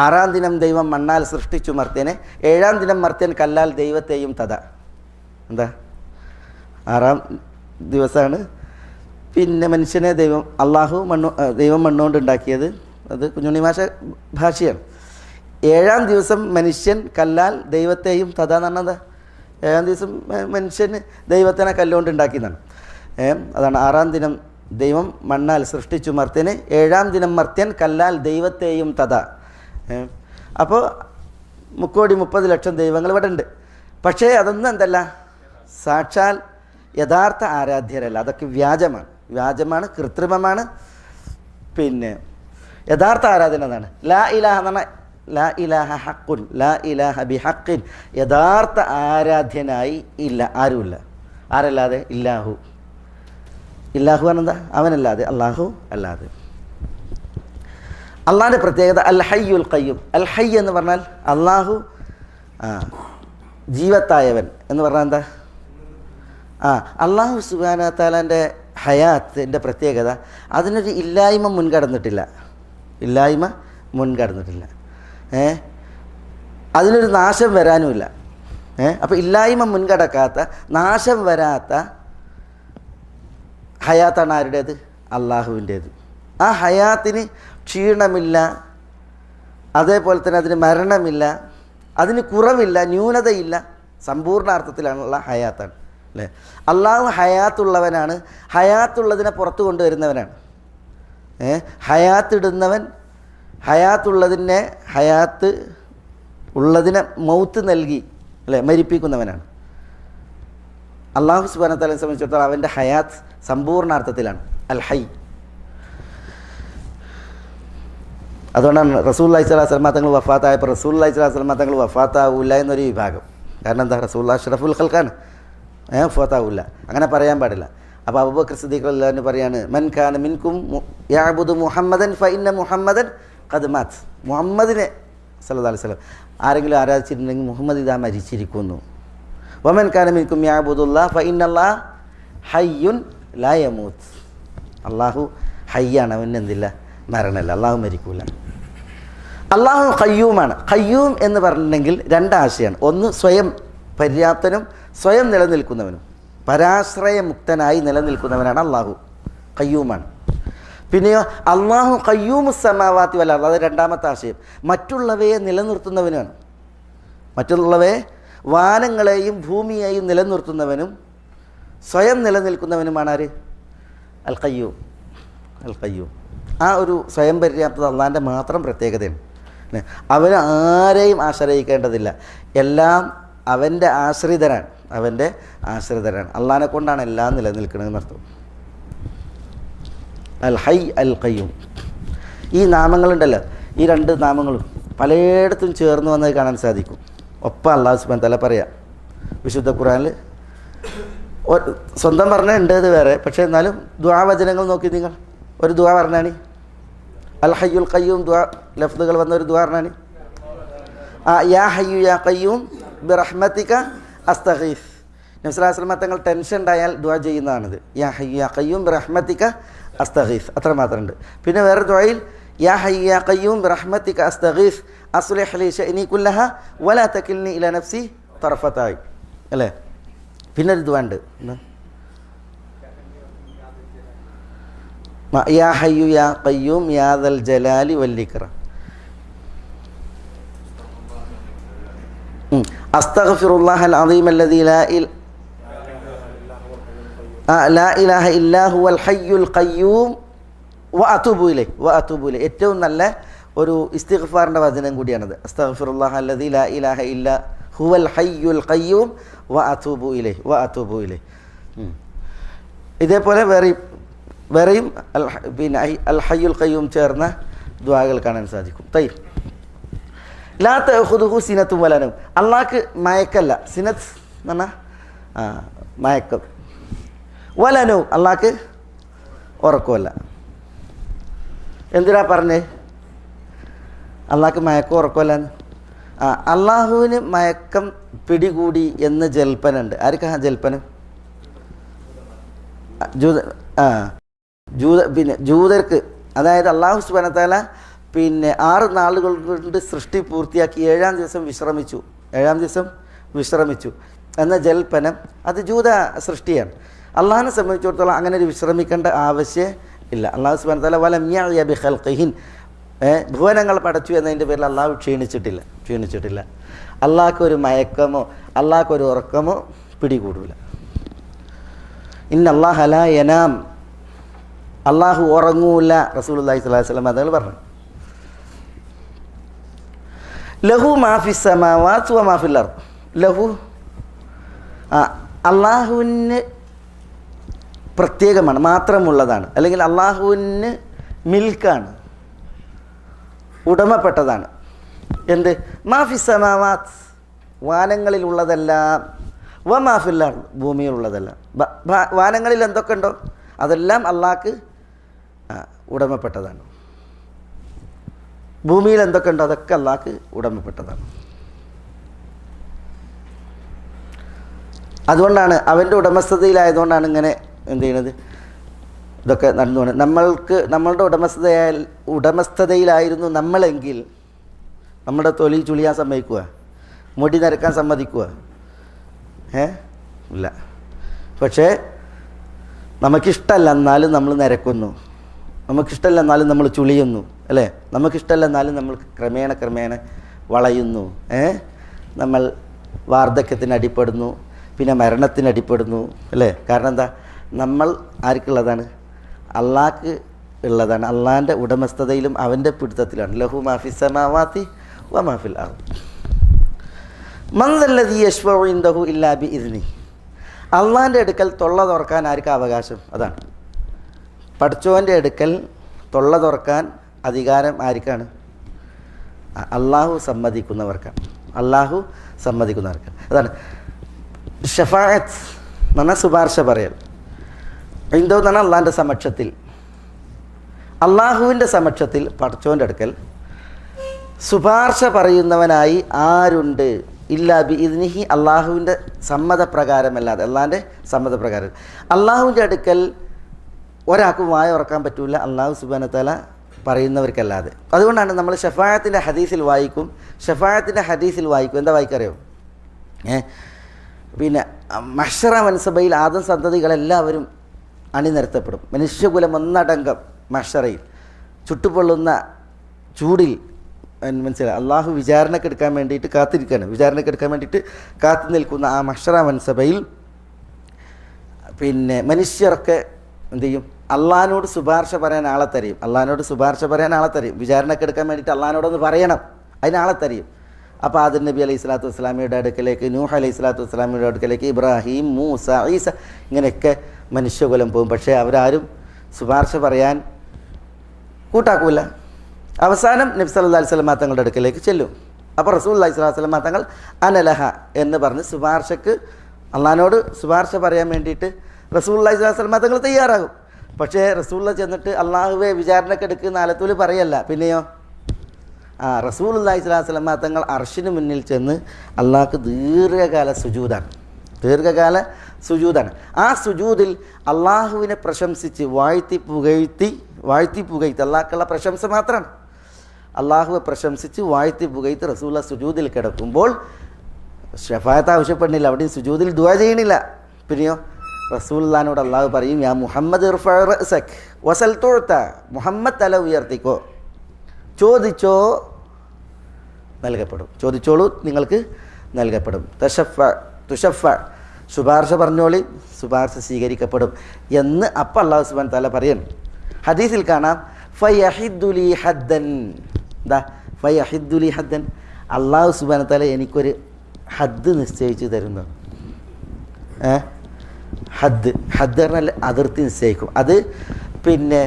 6-ാം ദിനം ദൈവം മണ്ണാൽ സൃഷ്ടിച്ചു മർത്യനെ, 7-ാം ദിനം മർത്യൻ കല്ലാൽ ദൈവത്തെയും തഥ. എന്താ, 6-ാം ദിവസമാണ് പിന്നെ മനുഷ്യനെ ദൈവം മണ്ണുകൊണ്ട് ഉണ്ടാക്കിയത്. അത് കുഞ്ഞുണ്ണി മാഷ ഭാഷയാണ്. 7-ാം ദിവസം മനുഷ്യൻ കല്ലാൽ ദൈവത്തെയും തഥ എന്ന് പറഞ്ഞത് 7-ാം ദിവസം മനുഷ്യന് ദൈവത്തിനെ കല്ലുകൊണ്ട് ഉണ്ടാക്കിയതാണ്. അതാണ് 6-ാം ദിനം ദൈവം മണ്ണാൽ സൃഷ്ടിച്ചു മർത്യനെ, 7-ാം ദിനം മർത്യൻ കല്ലാൽ ദൈവത്തെയും തഥ. അപ്പോൾ 3,30,00,000 ദൈവങ്ങൾ ഇവിടെ ഉണ്ട്. പക്ഷേ അതൊന്നും എന്തല്ല, സാക്ഷാൽ യഥാർത്ഥ ആരാധ്യരല്ല. അതൊക്കെ വ്യാജമാണ്, കൃത്രിമമാണ്. പിന്നെ യഥാർത്ഥ ആരാധന എന്നാണ് ലാ ഇലാഹ എന്ന് പറഞ്ഞാൽ ലാ ഇലാഹ ഹഖുൻ, ലാ ഇലാഹ ബി ഹഖിൻ. യഥാർത്ഥ ആരാധ്യനായി ഇല്ല, ആരുമില്ല. ആരല്ലാതെ? ഇല്ലാഹു. ഇല്ലാഹു എന്നെന്താ? അവനല്ലാതെ, അല്ലാഹു അല്ലാതെ. അള്ളാഹിൻ്റെ പ്രത്യേകത അൽ ഹയ്യുൽ ഖയ്യൂം. അൽ ഹയ്യ് എന്ന് പറഞ്ഞാൽ അള്ളാഹു ജീവത്തായവൻ എന്ന് പറഞ്ഞാൽ എന്താ? അള്ളാഹു സുബ്ഹാനഹു വ തആലാൻ്റെ ഹയാത്തിൻ്റെ പ്രത്യേകത അതിനൊരു ഇല്ലായ്മ മുൻകടന്നിട്ടില്ല. അതിനൊരു നാശം വരാനുമില്ല. അപ്പോൾ ഇല്ലായ്മ മുൻകടക്കാത്ത, നാശം വരാത്ത ഹയാത്താണ് ആരുടേത്? അള്ളാഹുവിൻ്റേത്. ആ ഹയാത്തിന് ക്ഷീണമില്ല, അതേപോലെ തന്നെ അതിന് മരണമില്ല, അതിന് കുറവില്ല, ന്യൂനതയില്ല, സമ്പൂർണ്ണാർത്ഥത്തിലാണുള്ള ഹയാത്താണ് അല്ലേ. അള്ളാഹു ഹയാത്തുള്ളവനാണ്, ഹയാത്തുള്ളതിനെ പുറത്തു കൊണ്ടുവരുന്നവനാണ്. ഹയാത്തിടുന്നവൻ, ഹയാത്ത് ഉള്ളതിനെ മൗത്ത് നൽകി അല്ലേ മരിപ്പിക്കുന്നവനാണ്. അള്ളാഹു സുബ്ഹാനഹു വ തആലയെ സംബന്ധിച്ചിടത്തോളം അവൻ്റെ ഹയാത്ത് സമ്പൂർണ്ണാർത്ഥത്തിലാണ്, അൽ ഹൈ. അതുകൊണ്ടാണ് റസൂലുള്ളാഹി സ്വല്ലല്ലാഹു അലൈഹി വസല്ലം തങ്ങൾ വഫാത്തായപ്പോൾ റസൂലുള്ളാഹി സ്വല്ലല്ലാഹു അലൈഹി വസല്ലം തങ്ങൾ വഫാത്താവില്ല എന്നൊരു വിഭാഗം. കാരണം എന്താ? റസൂലുള്ളാഹി അഷ്റഫുൽ ഖൽഖാണ്, വഫാത്താവില്ല, അങ്ങനെ പറയാൻ പാടില്ല. അപ്പോൾ അബൂബക്കർ സിദ്ദീഖ് റളിയല്ലാഹു അൻഹു പറയാണ്, മൻ കാന മിൻകും യഅബുദു മുഹമ്മദൻ ഫഇന്ന മുഹമ്മദൻ ഖദ് മാത്. മുഹമ്മദിനെ സല്ലല്ലാഹു അലൈഹി വസല്ലം ആരെങ്കിലും ആരാധിച്ചിട്ടുണ്ടെങ്കിൽ മുഹമ്മദ് ഇതാ മരിച്ചിരിക്കുന്നു. വമൻ കാന മിൻകും യഅബുദുല്ലാഹ ഫഇന്നല്ലാഹ ഹയ്യുൻ ലാ യമൂത്ത്. അള്ളാഹു ഹയ്യാണ്, അവന് എന്തില്ല? മരണമല്ല, അള്ളാഹു മരിക്കൂല. അള്ളാഹു ഖയ്യൂമാണ്. ഖയ്യൂം എന്ന് പറഞ്ഞിട്ടുണ്ടെങ്കിൽ രണ്ടാശയാണ്. ഒന്ന് സ്വയം പര്യാപ്തനും സ്വയം നിലനിൽക്കുന്നവനും, പരാശ്രയമുക്തനായി നിലനിൽക്കുന്നവനാണ് അള്ളാഹു, ഖയ്യൂമാണ്. പിന്നെയോ അള്ളാഹു ഖയ്യൂമുസ് സമാവാതി വൽ അർദ്, അത് രണ്ടാമത്തെ ആശയം. മറ്റുള്ളവയെ നിലനിർത്തുന്നവനാണ്. മറ്റുള്ളവയെ, വാനങ്ങളെയും ഭൂമിയെയും നിലനിർത്തുന്നവനും സ്വയം നിലനിൽക്കുന്നവനുമാണ് ആര്? അൽ ഖയ്യൂം. അൽ ഖയ്യൂം. ആ ഒരു സ്വയം പര്യാപ്തത അള്ളാഹിൻ്റെ മാത്രം പ്രത്യേകതയാണ്. അവന് ആരെയും ആശ്രയിക്കേണ്ടതില്ല, എല്ലാം അവൻ്റെ ആശ്രിതരാണ്. അള്ളാഹിനെ കൊണ്ടാണ് എല്ലാം നിലനിൽക്കണമെന്ന് അർത്ഥം. അൽ ഹൈ, അൽ ഖയ്യൂം. ഈ നാമങ്ങളുണ്ടല്ലോ, ഈ രണ്ട് നാമങ്ങളും പലയിടത്തും ചേർന്ന് വന്നത് കാണാൻ സാധിക്കും. ഒപ്പം അല്ലാഹു സുബ്ഹാനഹു വ തആല പറയാം വിശുദ്ധ ഖുർആനിൽ. സ്വന്തം പറഞ്ഞാൽ ഉണ്ട് അത് വേറെ, പക്ഷേ എന്നാലും ദുആ വചനങ്ങൾ നോക്കി നിങ്ങൾ ഒരു ദുആ പറഞ്ഞാണ്, അൽ ഹയ്യുൽ ഖയ്യൂം ദുആ ലഫ്ദുകൾ വന്ന ഒരു ദുആ പറഞ്ഞാണ്, യാ ഹയ്യു യാ ഖയ്യൂം ബിറഹ്മതിക അസ്തഗീസ്. നബി സല്ലല്ലാഹു അലൈഹി വസല്ലം തങ്ങൾ ടെൻഷൻ ഉണ്ടായാൽ ദുആ ചെയ്യുന്നതാണിത്. യാ ഹയ്യു യാ ഖയ്യൂം ബിറഹ്മതിക അസ്തഗീസ്, അത്ര മാത്രമുണ്ട്. പിന്നെ വേറെ ദുആയിൽ യാ ഹയ്യു യാ ഖയ്യൂം ബിറഹ്മതിക അസ്തഗീസ് അസ്ലിഹ് ലി ശഅനി കുല്ലഹ വലാ തകിൽനി ഇലാ നഫ്സി തർഫത ഐൻ അല്ലേ. പിന്നെ ഒരു ദുആ ഉണ്ട്, യാ ഹയ്യു യാ ഖയ്യൂം യാ ദൽ ജലാലി വൽ ഇക്റാം. അസ്തഗ്ഫിറുല്ലാഹൽ അദീം അല്ലദീ ലാ ഇലാഹ ഇല്ലാ ഹുവൽ ഹയ്യുൽ ഖയ്യൂം വഅതൂബു ഇലൈഹി. ഏറ്റവും നല്ല ഒരു ഇസ്തിഗ്ഫാറിൻ്റെ വചനം കൂടിയാണത്. അസ്തഗ്ഫിറുല്ലാഹ അല്ലദീ ലാ ഇലാഹ ഇല്ലാ ഹുവൽ ഹയ്യുൽ ഖയ്യൂം വഅതൂബു ഇലൈഹി. ഇതേപോലെ വേറെയും പിന്നെ അൽ ഹയ്യുൽ ഖയ്യൂം ചേർന്ന ദുആകൾ കാണാൻ സാധിക്കും. തയ്യിബ്. ലാ തഅഖുദുഹു സിനത്തും വലാ നൗം. അള്ളാഹ്ക്ക് മയക്കല്ല, സിനത്ത് എന്ന് പറഞ്ഞാൽ മയക്കം. വലാ നൗം, അള്ളാഹ്ക്ക് ഉറക്കമല്ല. എന്തിനാ പറഞ്ഞേ അള്ളാഹ്ക്ക് മയക്കം ഉറക്കമല്ലെന്ന്? അള്ളാഹുവിന് മയക്കം പിടികൂടി എന്ന് ജൽപ്പനുണ്ട്. ആർക്കാ ജൽപ്പനം? ജൂത ആ പിന്നെ ജൂതർക്ക്, അതായത് അല്ലാഹു സുബ്ഹാനഹു വ തആല പിന്നെ 6 നാളുകൾ കൊണ്ട് സൃഷ്ടി പൂർത്തിയാക്കി 7-ാം ദിവസം വിശ്രമിച്ചു. 7-ാം ദിവസം വിശ്രമിച്ചു എന്ന ജൽപ്പനം അത് ജൂത സൃഷ്ടിയാണ്. അള്ളാഹിനെ സംബന്ധിച്ചിടത്തോളം അങ്ങനെ ഒരു വിശ്രമിക്കേണ്ട ആവശ്യം ഇല്ല. അല്ലാഹു സുബ്ഹാനഹു വ തആല വലം യഅയ ബിഖൽഖിഹിൻ, ഭുവനങ്ങൾ പടച്ചു എന്നതിൻ്റെ പേരിൽ അള്ളാഹു ക്ഷീണിച്ചിട്ടില്ല. അള്ളാഹ്ക്കൊരു മയക്കമോ അള്ളാഹ്ക്കൊരു ഉറക്കമോ പിടികൂടില്ല. ഇന്നല്ലാഹ ലാ യനാം, അള്ളാഹു ഉറങ്ങൂല. റസൂലുള്ളാഹി സ്വല്ലല്ലാഹു അലൈഹി വസല്ലം അതുകൾ പറഞ്ഞു. ലഹു മാഫി സമാവാത്ത് വ മാഫിൽ അർദ്, ലഹു അള്ളാഹുവിന് പ്രത്യേകമാണ്, മാത്രമുള്ളതാണ്, അല്ലെങ്കിൽ അള്ളാഹുവിന് മിൽക്കാണ്, ഉടമപ്പെട്ടതാണ്. എന്ത്? മാഫി സമാവാത്ത്, വാനങ്ങളിലുള്ളതെല്ലാം, വ മാഫിൽ അർദ്, ഭൂമിയിലുള്ളതെല്ലാം. വാനങ്ങളിൽ എന്തൊക്കെ ഉണ്ടോ അതെല്ലാം അള്ളാഹ്ക്ക് ഉടമപ്പെട്ടതാണ്. ഭൂമിയിൽ എന്തൊക്കെ ഉണ്ടോ അതൊക്കെ അള്ളാഹ്ക്ക് ഉടമപ്പെട്ടതാണ്. അതുകൊണ്ടാണ് അവൻ്റെ ഉടമസ്ഥതയിലായതുകൊണ്ടാണ് ഇങ്ങനെ എന്ത് ചെയ്യണത്, ഇതൊക്കെ നടന്നു പോകുന്നത്. നമ്മളുടെ ഉടമസ്ഥതയിലായിരുന്നു നമ്മളെങ്കിൽ നമ്മുടെ തൊലി ചുളിയാൻ സമ്മതിക്കുക, മുടി നരക്കാൻ സമ്മതിക്കുക? ഇല്ല. പക്ഷേ നമുക്കിഷ്ടമല്ല എന്നാലും നമ്മൾ നരക്കുന്നു, നമുക്കിഷ്ടമല്ല എന്നാലും നമ്മൾ ചുളിയുന്നു, അല്ലേ? നമുക്കിഷ്ടമല്ല എന്നാലും നമ്മൾ ക്രമേണ വളയുന്നു. നമ്മൾ വാർദ്ധക്യത്തിന് അടിപ്പെടുന്നു, പിന്നെ മരണത്തിന് അടിപ്പെടുന്നു, അല്ലേ? കാരണം എന്താ? നമ്മൾ ആർക്കുള്ളതാണ്? അള്ളാഹ്ക്ക് ഉള്ളതാണ്. അള്ളാഹിൻ്റെ ഉടമസ്ഥതയിലും അവൻ്റെ പിടുത്തത്തിലാണ്. ലഹു മാഫി സമാവാതി വ മാഫിൽ അർദ്. മൻ ദല്ലദീ യശ്ഫഉ ഇൻദഹു ഇല്ലാ ബിഇദ്നി, അള്ളാഹിൻ്റെ അടുക്കൽ തൊള്ള തുറക്കാൻ ആർക്കാ അവകാശം? അതാണ്. പഠിച്ചവൻ്റെ അടുക്കൽ തൊള്ള തുറക്കാൻ അധികാരം ആർക്കാണ്? അള്ളാഹു സമ്മതിക്കുന്നവർക്കാണ്. അതാണ് ഷഫാഅത്ത് എന്ന് പറഞ്ഞാൽ ശുപാർശ പറയൽ. എന്തോ എന്ന് പറഞ്ഞാൽ അള്ളാഹിൻ്റെ സമക്ഷത്തിൽ, അള്ളാഹുവിൻ്റെ സമക്ഷത്തിൽ പഠിച്ചവൻ്റെ അടുക്കൽ ശുപാർശ പറയുന്നവനായി ആരുണ്ട്? ഇല്ലാ ബി ഇദ്നിഹി, അള്ളാഹുവിൻ്റെ സമ്മതപ്രകാരമല്ലാതെ, അള്ളാഹിൻ്റെ സമ്മതപ്രകാരം. അള്ളാഹുവിൻ്റെ അടുക്കൽ ഒരാൾക്കും വായ ഉറക്കാൻ പറ്റൂല അള്ളാഹു സുബ്ഹാനഹു വ തആല പറയുന്നവർക്കല്ലാതെ. അതുകൊണ്ടാണ് നമ്മൾ ഷഫാഅത്തിൻ്റെ ഹദീസിൽ വായിക്കും. എന്താ വായിക്കറിയോ? പിന്നെ മഹ്ശറ മൻസബയിൽ ആദം സന്തതികളെല്ലാവരും അണിനിരത്തപ്പെടും. മനുഷ്യകുലം ഒന്നടങ്കം മഹ്ശറയിൽ ചുട്ടുപൊള്ളുന്ന ചൂടിൽ, മനസ്സിലായി, അള്ളാഹു വിചാരണക്കെടുക്കാൻ വേണ്ടിയിട്ട് കാത്തു നിൽക്കുന്ന ആ മഹ്ശറ മൻസബയിൽ പിന്നെ മനുഷ്യർക്ക് എന്ത് ചെയ്യും? അള്ളാഹിനോട് ശുപാർശ പറയാൻ ആളെ തരും. വിചാരണക്കെടുക്കാൻ വേണ്ടിയിട്ട് അള്ളാഹിനോടൊന്ന് പറയണം, അതിനാളെ തരും. അപ്പോൾ ആദം നബി അലൈഹി സ്വലാത്തു വസ്സലാമയുടെ അടുക്കലേക്ക്, നൂഹ് അലൈഹി സ്വലാത്തു വസ്സലാമയുടെ അടുക്കലേക്ക്, ഇബ്രാഹിം, മൂസ, ഈസ, ഇങ്ങനെയൊക്കെ മനുഷ്യകുലം പോകും. പക്ഷേ അവരാരും ശുപാർശ പറയാൻ കൂട്ടാക്കൂല. അവസാനം നബി സല്ലല്ലാഹു അലൈഹി വസല്ലം തങ്ങളുടെ അടുക്കലേക്ക് ചെല്ലും. അപ്പോൾ റസൂലുള്ളാഹി സ്വല്ലല്ലാഹു അലൈഹി വസല്ലം തങ്ങൾ അനലഹ എന്ന് പറഞ്ഞ് ശുപാർശക്ക്, അള്ളാഹിനോട് ശുപാർശ പറയാൻ വേണ്ടിയിട്ട് റസൂലുള്ളാഹി സ്വല്ലല്ലാഹു അലൈഹി വസല്ലം തങ്ങൾ തയ്യാറാകും. പക്ഷേ റസൂലുള്ളാഹി ചെന്നിട്ട് അള്ളാഹുവെ വിചാരണക്കെടുക്കുന്ന ആലത്തൂല് പറയല്ല, പിന്നെയോ റസൂലുള്ളാഹി സ്വല്ലല്ലാഹു അലൈഹി വസല്ലം തങ്ങൾ അർശിന് മുന്നിൽ ചെന്ന് അള്ളാഹ്ക്ക് ദീർഘകാല സുജൂദാണ്. ആ സുജൂദിൽ അള്ളാഹുവിനെ പ്രശംസിച്ച് വാഴ്ത്തി പുകഴ്ത്തി അള്ളാഹ്ക്കുള്ള പ്രശംസ മാത്രമാണ്. അള്ളാഹുവെ പ്രശംസിച്ച് വാഴ്ത്തി പുകഴ്ത്തി റസൂലുള്ളാഹി സുജൂദിൽ കിടക്കുമ്പോൾ ഷഫാഅത്ത് ആവശ്യപ്പെടുന്നില്ല, അവിടെയും സുജൂദിൽ ദുആ ചെയ്യണില്ല. പിന്നെയോ റസൂലുള്ളാഹിനോട് അള്ളാഹു പറയും, യാ മുഹമ്മദ് ഇർഫഅ റഅസക് വസൽ തുഅത, മുഹമ്മദ് തല ഉയർത്തിക്കോ, ചോദിച്ചോളൂ നിങ്ങൾക്ക് നൽകപ്പെടും. തുഷഫ, ശുപാർശ പറഞ്ഞോളി, ശുപാർശ സ്വീകരിക്കപ്പെടും എന്ന് അപ്പം അല്ലാഹു സുബ്ഹാനഹു വ തആല പറയും. ഹദീസിൽ കാണാം, ഫയഹിദ്ദുലി ഹദ്ദൻ, അല്ലാഹു സുബ്ഹാനഹു വ തആല എനിക്കൊരു ഹദ്ദ് നിശ്ചയിച്ചു തരുന്നു. ഹദ്ദ് പറഞ്ഞാൽ അതിർത്തി നിശ്ചയിക്കും. അത് പിന്നെ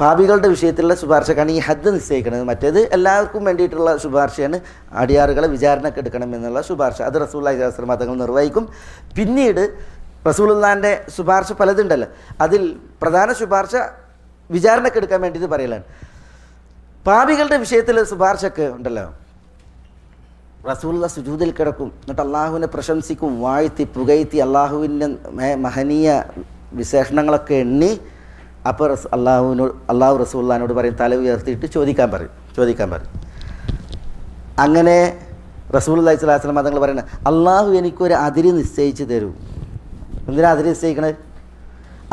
പാപികളുടെ വിഷയത്തിലുള്ള ശുപാർശക്കാണ് ഈ ഹദ്ദ് നിശ്ചയിക്കുന്നത്. മറ്റേത് എല്ലാവർക്കും വേണ്ടിയിട്ടുള്ള ശുപാർശയാണ്, അടിയാറുകളെ വിചാരണക്കെടുക്കണം എന്നുള്ള ശുപാർശ. അത് റസൂലുള്ളാഹി സ്വല്ലല്ലാഹു അലൈഹി വസല്ലം തങ്ങൾ നിർവഹിക്കും. പിന്നീട് റസൂലുള്ളാഹിൻ്റെ ശുപാർശ പലതുണ്ടല്ലോ, അതിൽ പ്രധാന ശുപാർശ വിചാരണക്കെടുക്കാൻ വേണ്ടിയിട്ട് പറയലാണ്. പാപികളുടെ വിഷയത്തിൽ ശുപാർശക്ക് ഉണ്ടല്ലോ, റസൂലുള്ളാഹി സുജൂദിൽ കിടക്കും, എന്നിട്ട് അള്ളാഹുവിനെ പ്രശംസിക്കും, വാഴ്ത്തി പുകഴ്ത്തി അള്ളാഹുവിൻ്റെ മഹനീയ വിശേഷണങ്ങളൊക്കെ എണ്ണി അപ്പോൾ അള്ളാഹു റസൂലുള്ളാഹിനോട് പറയും, തല ഉയർത്തിയിട്ട് ചോദിക്കാൻ പറയും. അങ്ങനെ റസൂലുള്ളാഹി സ്വല്ലല്ലാഹു അലൈഹി വസല്ലം തങ്ങൾ പറയുന്നത്, അള്ളാഹു എനിക്കൊരു അതിര് നിശ്ചയിച്ച് തരൂ. എന്തിനാ അതിര് നിശ്ചയിക്കണത്?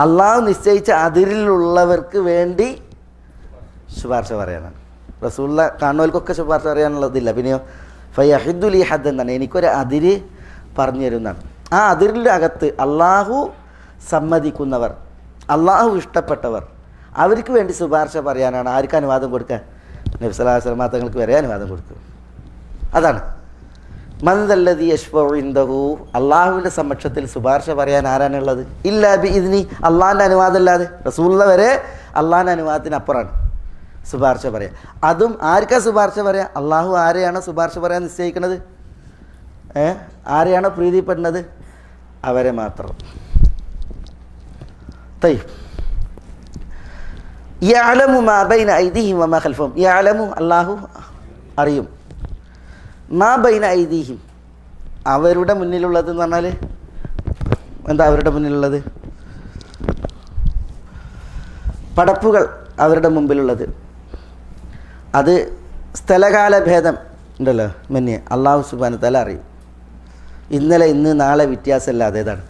അള്ളാഹു നിശ്ചയിച്ച അതിരിലുള്ളവർക്ക് വേണ്ടി ശുപാർശ പറയാനാണ്. റസൂലുള്ള കാണുന്നവർക്കൊക്കെ ശുപാർശ പറയാനുള്ളതില്ല. പിന്നെയോ ഫയഹിദ്ദു ലി ഹദ് എന്നാണ്, എനിക്കൊരു അതിര് പറഞ്ഞു തരുന്നതാണ്. ആ അതിരിൻ്റെ അകത്ത് അള്ളാഹു സമ്മതിക്കുന്നവർ, അള്ളാഹു ഇഷ്ടപ്പെട്ടവർ, അവർക്ക് വേണ്ടി ശുപാർശ പറയാനാണ്. ആർക്ക് അനുവാദം കൊടുക്കുക? നബി സല്ലല്ലാഹു അലൈഹി വസല്ലം തങ്ങൾക്ക് വരെ അനുവാദം കൊടുക്കുക. അതാണ് മൻ ദല്ലദീ യശ്ഫഉ ഇൻദഹു, അള്ളാഹുവിൻ്റെ സമക്ഷത്തിൽ ശുപാർശ പറയാൻ ആരാണുള്ളത്? ഇല്ലാ ബിഇദ്നി, അള്ളാഹിൻ്റെ അനുവാദം അല്ലാതെ. റസൂലുള്ള വരെ അള്ളാഹിൻ്റെ അനുവാദത്തിന് അപ്പുറമാണ് ശുപാർശ പറയാം. അതും ആർക്കാ ശുപാർശ പറയാം? അള്ളാഹു ആരെയാണ് ശുപാർശ പറയാൻ നിശ്ചയിക്കുന്നത്? ആരെയാണോ പ്രീതിപ്പെടുന്നത് അവരെ മാത്രം. യഅലമു മാ ബൈന ഐദീഹിം വമാ ഖൽഫഹും, യഅലമു അള്ളാഹു അറിയും, മാ ബൈന ഐദീഹിം അവരുടെ മുന്നിലുള്ളത് എന്ന് പറഞ്ഞാൽ എന്താ? അവരുടെ മുന്നിലുള്ളത് പടപ്പുകൾ അവരുടെ മുമ്പിലുള്ളത്. അത് സ്ഥലകാല ഭേദം ഉണ്ടല്ലോ മന്യേ, അള്ളാഹു സുബ്ഹാനഹു വതആല അറിയും. ഇന്നലെ ഇന്ന് നാളെ വ്യത്യാസമില്ലാതെ ഏതാണ്?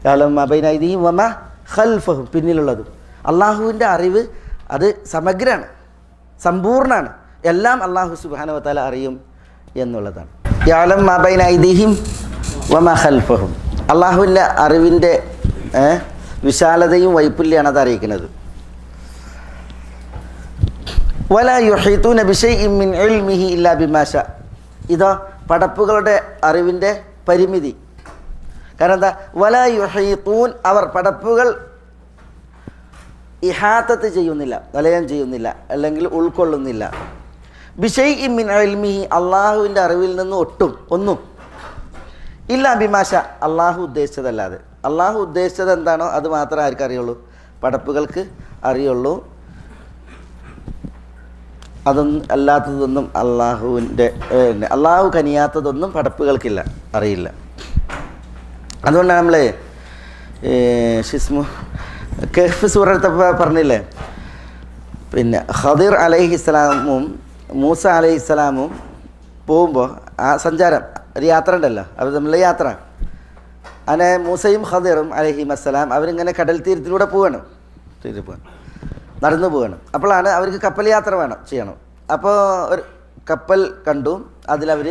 യഅലമു മാ ബൈന ഐദീഹിം വമാ ഖൽഫഹും, പിന്നിലുള്ളതും. അള്ളാഹുവിൻ്റെ അറിവ് അത് സമഗ്രമാണ്, സമ്പൂർണ്ണമാണ്. എല്ലാം അള്ളാഹു സുബ്ഹാനഹു വതആല അറിയും എന്നുള്ളതാണ്. യഅലമു മാ ബൈന ഐദീഹിം വമാ ഖൽഫഹും, അള്ളാഹുവിൻ്റെ അറിവിൻ്റെ വിശാലതയും വൈപുല്യമാണ് അത് അറിയിക്കുന്നത്. വലാ യുഹീതൂന ബിശൈഇൻ മിൻ ഇൽമിഹി ഇല്ലാ ബിമാ ശാ, ഇതോ പടപ്പുകളുടെ അറിവിൻ്റെ പരിമിതി. കാരണം എന്താ? വലാ യുഹീതൂൻ, അവർ പടപ്പുകൾ ഇഹാത്തത്ത് ചെയ്യുന്നില്ല, വലയം ചെയ്യുന്നില്ല, അല്ലെങ്കിൽ ഉൾക്കൊള്ളുന്നില്ല. ബിശൈഇൻ മിൻ ഇൽമിഹി, അള്ളാഹുവിൻ്റെ അറിവിൽ നിന്ന് ഒന്നും ഇല്ലാ ബിമാ ശാ, അള്ളാഹു ഉദ്ദേശിച്ചതല്ലാതെ. അള്ളാഹു ഉദ്ദേശിച്ചത് എന്താണോ അത് മാത്രമേ ആർക്കും അറിയുള്ളൂ, പടപ്പുകൾക്ക് അറിയുള്ളൂ. അതൊന്നും അല്ലാത്തതൊന്നും അള്ളാഹു കനിയാത്തതൊന്നും പടപ്പുകൾക്കില്ല, അറിയില്ല. അതുകൊണ്ടാണ് നമ്മൾ കഹ്ഫ് സൂറത്ത് പറഞ്ഞില്ലേ, പിന്നെ ഖദിർ അലൈഹിസ്സലാമും മൂസ അലൈഹിസ്സലാമും പോകുമ്പോൾ ആ സഞ്ചാരം, ഒരു യാത്ര ഉണ്ടല്ലോ, അവർ തമ്മിലുള്ള യാത്ര. അങ്ങനെ മൂസയും ഖദിറും അലൈഹിമസ്സലാം അവരിങ്ങനെ കടൽ തീരത്തിലൂടെ പോവാണ്, നടന്നു പോവുകയാണ്. അപ്പോഴാണ് അവർക്ക് കപ്പൽ യാത്ര ചെയ്യണം. അപ്പോൾ ഒരു കപ്പൽ കണ്ടു, അതിലവർ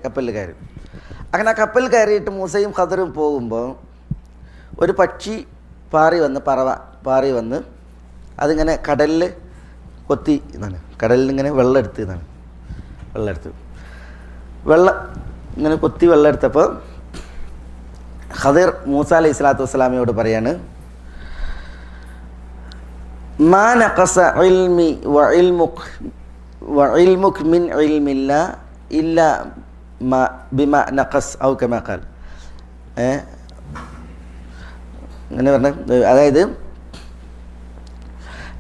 കപ്പലിൽ കയറി. അങ്ങനെ ആ കപ്പൽ കയറിയിട്ട് മൂസയും ഖദറും പോകുമ്പോൾ ഒരു പക്ഷി പറവ പാറി വന്ന് അതിങ്ങനെ കടലിൽ കൊത്തി എന്നാണ്, കടലിൽ ഇങ്ങനെ വെള്ളം ഇങ്ങനെ കൊത്തി വെള്ളം എടുത്തപ്പോൾ ഖദിർ മൂസ അലൈഹി സ്വലാത്തു വസ്സലാമയോട് പറയാണ്, മാ നഖസ ഇൽമി വഇൽമുക മിൻ ഇൽമില്ലാ ഇല്ലാ ബിമാ നഖസ് ഔ കമാ ഖാൽ. അങ്ങനെ പറഞ്ഞ, അതായത്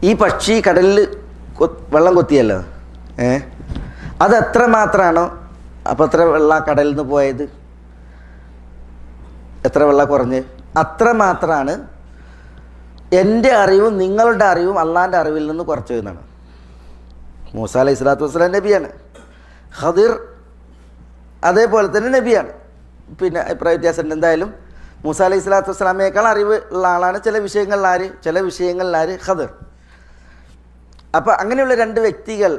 ഈ പക്ഷി കടലിൽ വെള്ളം കൊത്തിയല്ലോ, അത് എത്ര മാത്രമാണോ, അപ്പോൾ എത്ര വെള്ളം കടലിൽ നിന്ന് പോയത്, എത്ര വെള്ളം കുറഞ്ഞ്, അത്ര മാത്രമാണ് എൻ്റെ അറിവും നിങ്ങളുടെ അറിവും അള്ളാൻ്റെ അറിവിൽ നിന്ന് കുറച്ചു എന്നാണ്. മൂസ അലൈഹി സ്വലാത്തു വസ്സലാം നബിയാണ്, ഖദിർ അതേപോലെ തന്നെ നബിയാണ്. പിന്നെ അഭിപ്രായ വ്യത്യാസമുണ്ട്. എന്തായാലും മൂസ അലൈഹി സ്വലാത്തു വസ്സലാമയേക്കാൾ അറിവ് ഉള്ള ആളാണ് ചില വിഷയങ്ങളിൽ ആര് ഖദിർ. അപ്പോൾ അങ്ങനെയുള്ള രണ്ട് വ്യക്തികൾ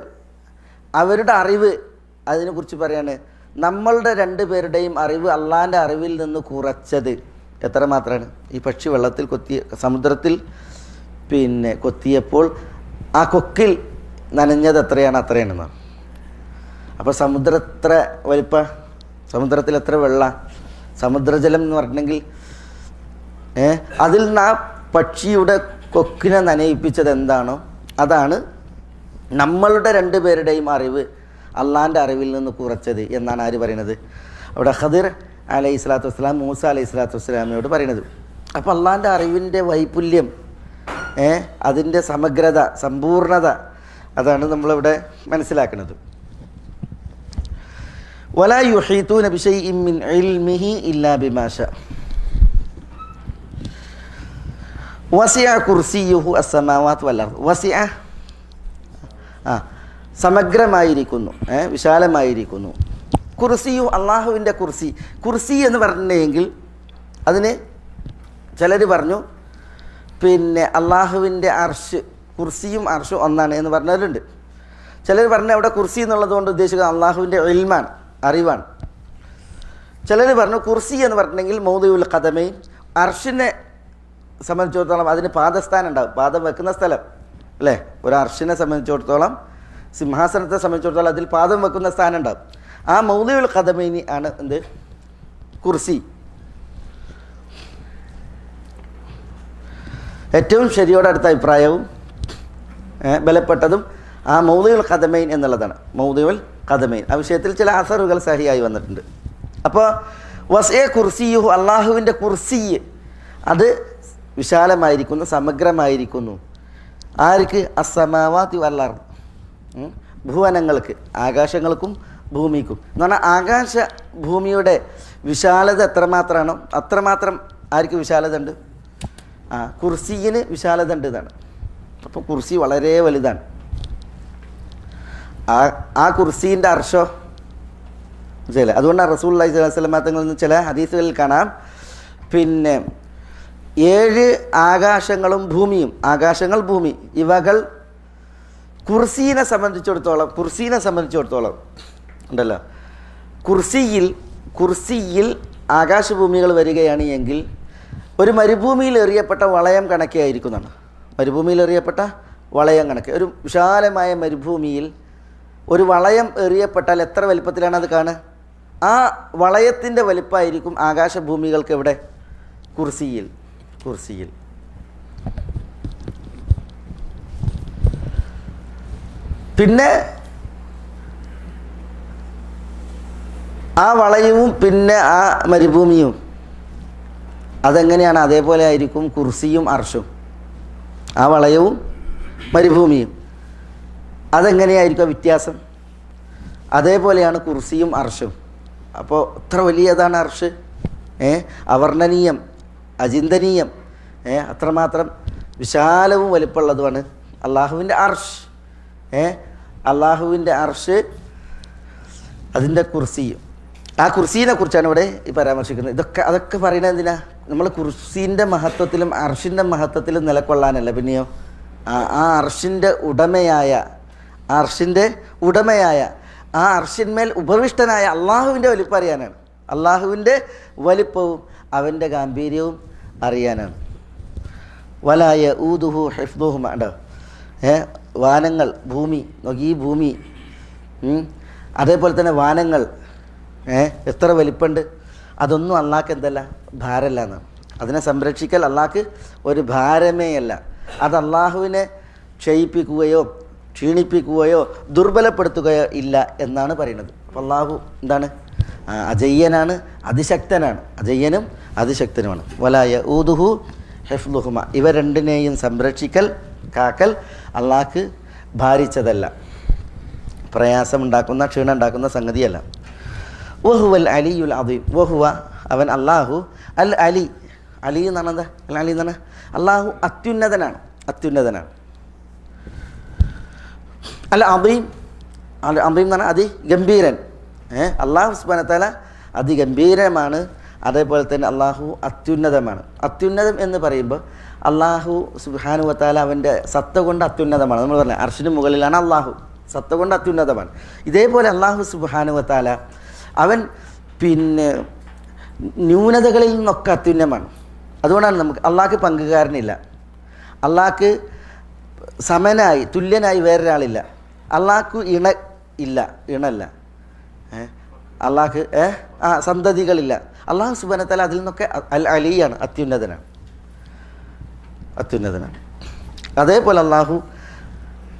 അവരുടെ അറിവ് അതിനെക്കുറിച്ച് പറയാണ്, നമ്മളുടെ രണ്ടുപേരുടെയും അറിവ് അള്ളാൻ്റെ അറിവിൽ നിന്ന് കുറച്ചത് എത്ര മാത്രമാണ്? ഈ പക്ഷി വെള്ളത്തിൽ സമുദ്രത്തിൽ പിന്നെ കൊത്തിയപ്പോൾ ആ കൊക്കിൽ നനഞ്ഞത് അത്രയാണെന്നാണ്. അപ്പോൾ സമുദ്രം എത്ര വലിപ്പ, സമുദ്രത്തിൽ എത്ര വെള്ളം, സമുദ്രജലം എന്ന് പറഞ്ഞിട്ടുണ്ടെങ്കിൽ അതിൽ നിന്ന് ആ പക്ഷിയുടെ കൊക്കിനെ നനയിപ്പിച്ചത് എന്താണോ അതാണ് നമ്മളുടെ രണ്ടുപേരുടെയും അറിവ് അള്ളാൻ്റെ അറിവിൽ നിന്ന് കുറച്ചത് എന്നാണ് ആര് പറയുന്നത്? അവിടെ ഖദിർ അലൈഹി സ്വലാത്തു വസ്സലാം മൂസ അലൈഹി സ്വലാത്തു വസ്സലാമിനോട് പറയുന്നത്. അപ്പോൾ അള്ളാൻ്റെ അറിവിൻ്റെ വൈപുല്യം, അതിൻ്റെ സമഗ്രത, സമ്പൂർണത, അതാണ് നമ്മളിവിടെ മനസ്സിലാക്കുന്നത്. വലാ യുഹീതൂന ബിശൈഇൻ മിൻ ഇൽമിഹി ഇല്ലാ ബിമാ ശാ. വസിഅ കുർസിയുഹു അസ്സമാവാത്ത് വൽ അർദ്. വസിഅ സമഗ്രമായിരിക്കുന്നു, വിശാലമായിരിക്കുന്നു. കുർസിയു അള്ളാഹുവിൻ്റെ കുർസി. കുർസി എന്ന് പറഞ്ഞിട്ടുണ്ടെങ്കിൽ അതിന് ചിലർ പറഞ്ഞു പിന്നെ അള്ളാഹുവിൻ്റെ അർഷ്, കുർസിയും അർഷും ഒന്നാണ് എന്ന് പറഞ്ഞവരുണ്ട്. ചിലർ പറഞ്ഞ അവിടെ കുർസി എന്നുള്ളത് കൊണ്ട് ഉദ്ദേശിക്കുന്നത് അള്ളാഹുവിൻ്റെ ഇൽമാണ്, അറിവാണ്. ചിലർ പറഞ്ഞു കുർസി എന്ന് പറഞ്ഞിട്ടുണ്ടെങ്കിൽ മൗദിഉൽ ഖദമൈൻ, അർഷിനെ സംബന്ധിച്ചിടത്തോളം അതിന് പാദസ്ഥാനം ഉണ്ടാവും, പാദം വെക്കുന്ന സ്ഥലം അല്ലേ. ഒരു അർഷിനെ സംബന്ധിച്ചിടത്തോളം, സിംഹാസനത്തെ സംബന്ധിച്ചിടത്തോളം അതിൽ പാദം വെക്കുന്ന സ്ഥാനം ഉണ്ടാവും. ആ മൗദിഉൽ ഖദമൈനി ആണ് എന്ത്, കുർസി. ഏറ്റവും ശരിയോടടുത്ത അഭിപ്രായവും ബലപ്പെട്ടതും ആ മൗദിഉൽ ഖദമൈൻ എന്നുള്ളതാണ്. മൗദിഉൽ ഖദമൈൻ ആ വിഷയത്തിൽ ചില അസറുകൾ സഹിയായി വന്നിട്ടുണ്ട്. അപ്പോൾ വസിഅ കുർസിയുഹു അള്ളാഹുവിൻ്റെ കുർസി അത് വിശാലമായിരിക്കുന്നു, സമഗ്രമായിരിക്കുന്നു. ആർക്ക്? അസ്സമാവാതി വൽ അർദ്, ഭുവനങ്ങൾക്ക്, ആകാശങ്ങൾക്കും ഭൂമിക്കും എന്ന് പറഞ്ഞാൽ ആകാശ ഭൂമിയുടെ വിശാലത എത്രമാത്രമാണോ അത്രമാത്രം ആർക്ക് വിശാലത ഉണ്ട്? കുർസിയിന് വിശാലത ഉണ്ട് എന്നാണ്. അപ്പോൾ കുർസി വളരെ വലുതാണ്. ആ കുർസീൻ്റെ അർഷോ ചില, അതുകൊണ്ടാണ് റസൂലുള്ളാഹി സ്വല്ലല്ലാഹു അലൈഹി വസല്ലം തങ്ങളിൽ നിന്ന് ചില ഹദീസുകളിൽ കാണാം, പിന്നെ 7 ആകാശങ്ങളും ഭൂമിയും, ആകാശങ്ങൾ ഭൂമി ഇവകൾ കുർസീനെ സംബന്ധിച്ചിടത്തോളം ഉണ്ടല്ലോ, കുർസിയിൽ ആകാശഭൂമികൾ വരികയാണ് എങ്കിൽ ഒരു മരുഭൂമിയിൽ എറിയപ്പെട്ട വളയം കണക്കെ ആയിരിക്കുന്നതാണ്. മരുഭൂമിയിൽ എറിയപ്പെട്ട വളയം കണക്ക്. ഒരു വിശാലമായ മരുഭൂമിയിൽ ഒരു വളയം എറിയപ്പെട്ടാൽ എത്ര വലിപ്പത്തിലാണ് അത് കാണുക? ആ വളയത്തിൻ്റെ വലിപ്പമായിരിക്കും ആകാശഭൂമികൾക്ക് എവിടെ? കുർസിയിൽ. പിന്നെ ആ വളയവും പിന്നെ ആ മരുഭൂമിയും അതെങ്ങനെയാണ്? അതേപോലെ ആയിരിക്കും കുർസിയും അർഷും. ആ വളയവും മരുഭൂമിയും അതെങ്ങനെയായിരിക്കും വ്യത്യാസം? അതേപോലെയാണ് കുർസിയും അർഷും. അപ്പോൾ എത്ര വലിയതാണ് അർഷ്, അവർണ്ണനീയം, അചിന്തനീയം, അത്രമാത്രം വിശാലവും വലിപ്പമുള്ളതുമാണ് അള്ളാഹുവിൻ്റെ അർഷ്. അള്ളാഹുവിൻ്റെ അർഷ്, അതിൻ്റെ കുർസിയും. ആ കുർസീനെ കുറിച്ചാണ് ഇവിടെ ഈ പരാമർശിക്കുന്നത്. അതൊക്കെ പറയുന്നത് എന്തിനാ? നമ്മൾ കുർസീൻ്റെ മഹത്വത്തിലും അർഷിൻ്റെ മഹത്വത്തിലും നിലകൊള്ളാനല്ല, പിന്നെയോ ആ അർഷിൻ്റെ ഉടമയായ ആ അർഷിന്മേൽ ഉപവിഷ്ടനായ അള്ളാഹുവിൻ്റെ വലിപ്പം അറിയാനാണ്. അള്ളാഹുവിൻ്റെ വലിപ്പവും അവൻ്റെ ഗാംഭീര്യവും അറിയാനാണ്. വലാ യഊദുഹു ഹിഫ്ദുഹുമാ. വാനങ്ങൾ, ഭൂമി, ഈ ഭൂമി, അതേപോലെ തന്നെ വാനങ്ങൾ എത്ര വലിപ്പമുണ്ട്, അതൊന്നും അള്ളാഹ്ക്ക് എന്തല്ല, ഭാരമല്ല എന്നാണ്. അതിനെ സംരക്ഷിക്കൽ അള്ളാഹ്ക്ക് ഒരു ഭാരമേ അല്ല. അത് അള്ളാഹുവിനെ ക്ഷയിപ്പിക്കുകയോ ക്ഷീണിപ്പിക്കുകയോ ദുർബലപ്പെടുത്തുകയോ ഇല്ല എന്നാണ് പറയുന്നത്. അപ്പോൾ അള്ളാഹു എന്താണ്? അജയ്യനാണ്, അതിശക്തനാണ്. അജയ്യനും അതിശക്തനുമാണ്. വലാ യഊദുഹു ഹിഫ്ദുഹുമാ. ഇവ രണ്ടിനെയും സംരക്ഷിക്കൽ, കാക്കൽ അള്ളാഹ്ക്ക് ഭാരിച്ചതല്ല, പ്രയാസമുണ്ടാക്കുന്ന, ക്ഷീണം ഉണ്ടാക്കുന്ന സംഗതിയല്ല. വഹുവൽ അലിയുൽ അദീം. വഹുവ അവൻ അള്ളാഹു അൽ അലി. അലി എന്നാണ് എന്താ? അൽ അലി എന്നാണ് അള്ളാഹു അത്യുന്നതനാണ്. അൽ അദീം. അൽ അദീം എന്ന് പറഞ്ഞാൽ അതിഗംഭീരൻ. അള്ളാഹു സുബ്ഹാനഹു വ തആല അതിഗംഭീരമാണ്. അതേപോലെ തന്നെ അള്ളാഹു അത്യുന്നതമാണ്. അത്യുന്നതം എന്ന് പറയുമ്പോൾ അള്ളാഹു സുബ്ഹാനഹു വ തആല അവൻ്റെ സത്ത കൊണ്ട് അത്യുന്നതമാണ്. നമ്മൾ പറഞ്ഞത് അർശിന് മുകളിലാണ് അള്ളാഹു, സത്ത കൊണ്ട് അത്യുന്നതമാണ്. ഇതേപോലെ അള്ളാഹു സുബ്ഹാനഹു വ തആല അവൻ പിന്നെ ന്യൂനതകളിൽ നിന്നൊക്കെ അത്യുന്നതമാണ്. അതുകൊണ്ടാണ് നമുക്ക് അള്ളാഹ്ക്ക് പങ്കുകാരനില്ല, അള്ളാഹ്ക്ക് സമനായി തുല്യനായി വേറൊരാളില്ല, അള്ളാഹ്ക്ക് ഇണല്ല, അള്ളാഹ്ക്ക് സന്തതികളില്ല. അള്ളാഹു സുബ്ഹാനഹു വ തആല അതിൽ നിന്നൊക്കെ അൽ അലിയാണ്, അത്യുന്നതനാണ്. അതേപോലെ അള്ളാഹു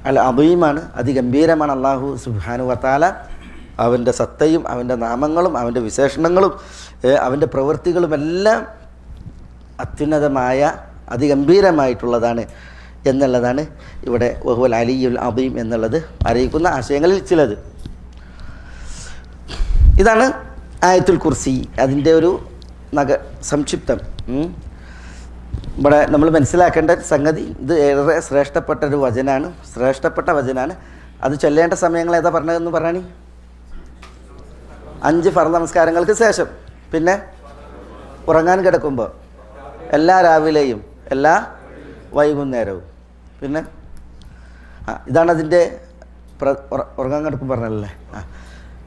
അൽ അദീമാണ്, അതിഗംഭീരമാണ്. അള്ളാഹു സുബ്ഹാനഹു വ തആല അവൻ്റെ സത്തയും അവൻ്റെ നാമങ്ങളും അവൻ്റെ വിശേഷണങ്ങളും അവൻ്റെ പ്രവൃത്തികളുമെല്ലാം അത്യുന്നതമായ അതിഗംഭീരമായിട്ടുള്ളതാണ് എന്നുള്ളതാണ് ഇവിടെ വഹുവൽ അലിയുൽ അദീം എന്നുള്ളത് അറിയിക്കുന്ന ആശയങ്ങളിൽ ചിലത്. ഇതാണ് ആയത്തുൽ കുർസി, അതിൻ്റെ ഒരു സംക്ഷിപ്തം. ഇവിടെ നമ്മൾ മനസ്സിലാക്കേണ്ട സംഗതി, ഇത് ഏറെ ശ്രേഷ്ഠപ്പെട്ട വചനാണ്. അത് ചൊല്ലേണ്ട സമയങ്ങൾ ഏതാ പറഞ്ഞതെന്ന് പറയണി? 5 ഫർദ് നമസ്കാരങ്ങൾക്ക് ശേഷം, പിന്നെ ഉറങ്ങാൻ കിടക്കുമ്പോൾ, എല്ലാ രാവിലെയും, എല്ലാ വൈകുന്നേരവും, പിന്നെ ഇതാണ് അതിൻ്റെ ഉറങ്ങാൻ കിടക്കും പറഞ്ഞല്ലേ.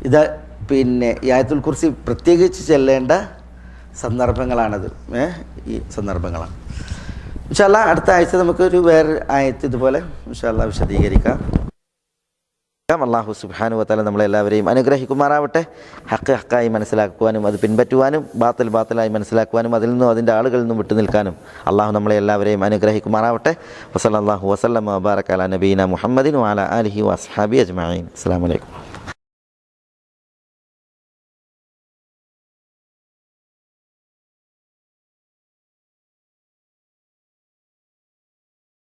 ഇത് പിന്നെ ഈ ആയത്തുൽ കുർസി പ്രത്യേകിച്ച് ചെല്ലേണ്ട സന്ദർഭങ്ങളാണത്. ഈ സന്ദർഭങ്ങളാണ്. ഇൻഷാ അല്ലാഹ് അടുത്ത ആഴ്ച നമുക്കൊരു വേറെ ആയത്ത് ഇതുപോലെ ഇൻഷാ അല്ലാഹ് വിശദീകരിക്കാം. അല്ലാഹു സുബ്ഹാനഹു വ തആല നമ്മളെല്ലാവരെയും അനുഗ്രഹിക്കുമാറാവട്ടെ. ഹക്ക് ഹക്കായി മനസ്സിലാക്കുവാനും അത് പിൻപറ്റുവാനും ബാത്തിൽ ബാത്തിലായി മനസ്സിലാക്കുവാനും അതിൽ നിന്നും അതിൻ്റെ ആളുകളിൽ നിന്നും വിട്ടു നിൽക്കാനും അള്ളാഹു നമ്മളെ എല്ലാവരെയും അനുഗ്രഹിക്കുമാറാവട്ടെ. വസല്ലല്ലാഹു വസല്ലമ വബാറക അലാ നബീന മുഹമ്മദിൻ വഅലാ ആലിഹി വഅസ്ഹാബിഹി അജ്മഈൻ. അസ്സലാമു അലൈക്കും.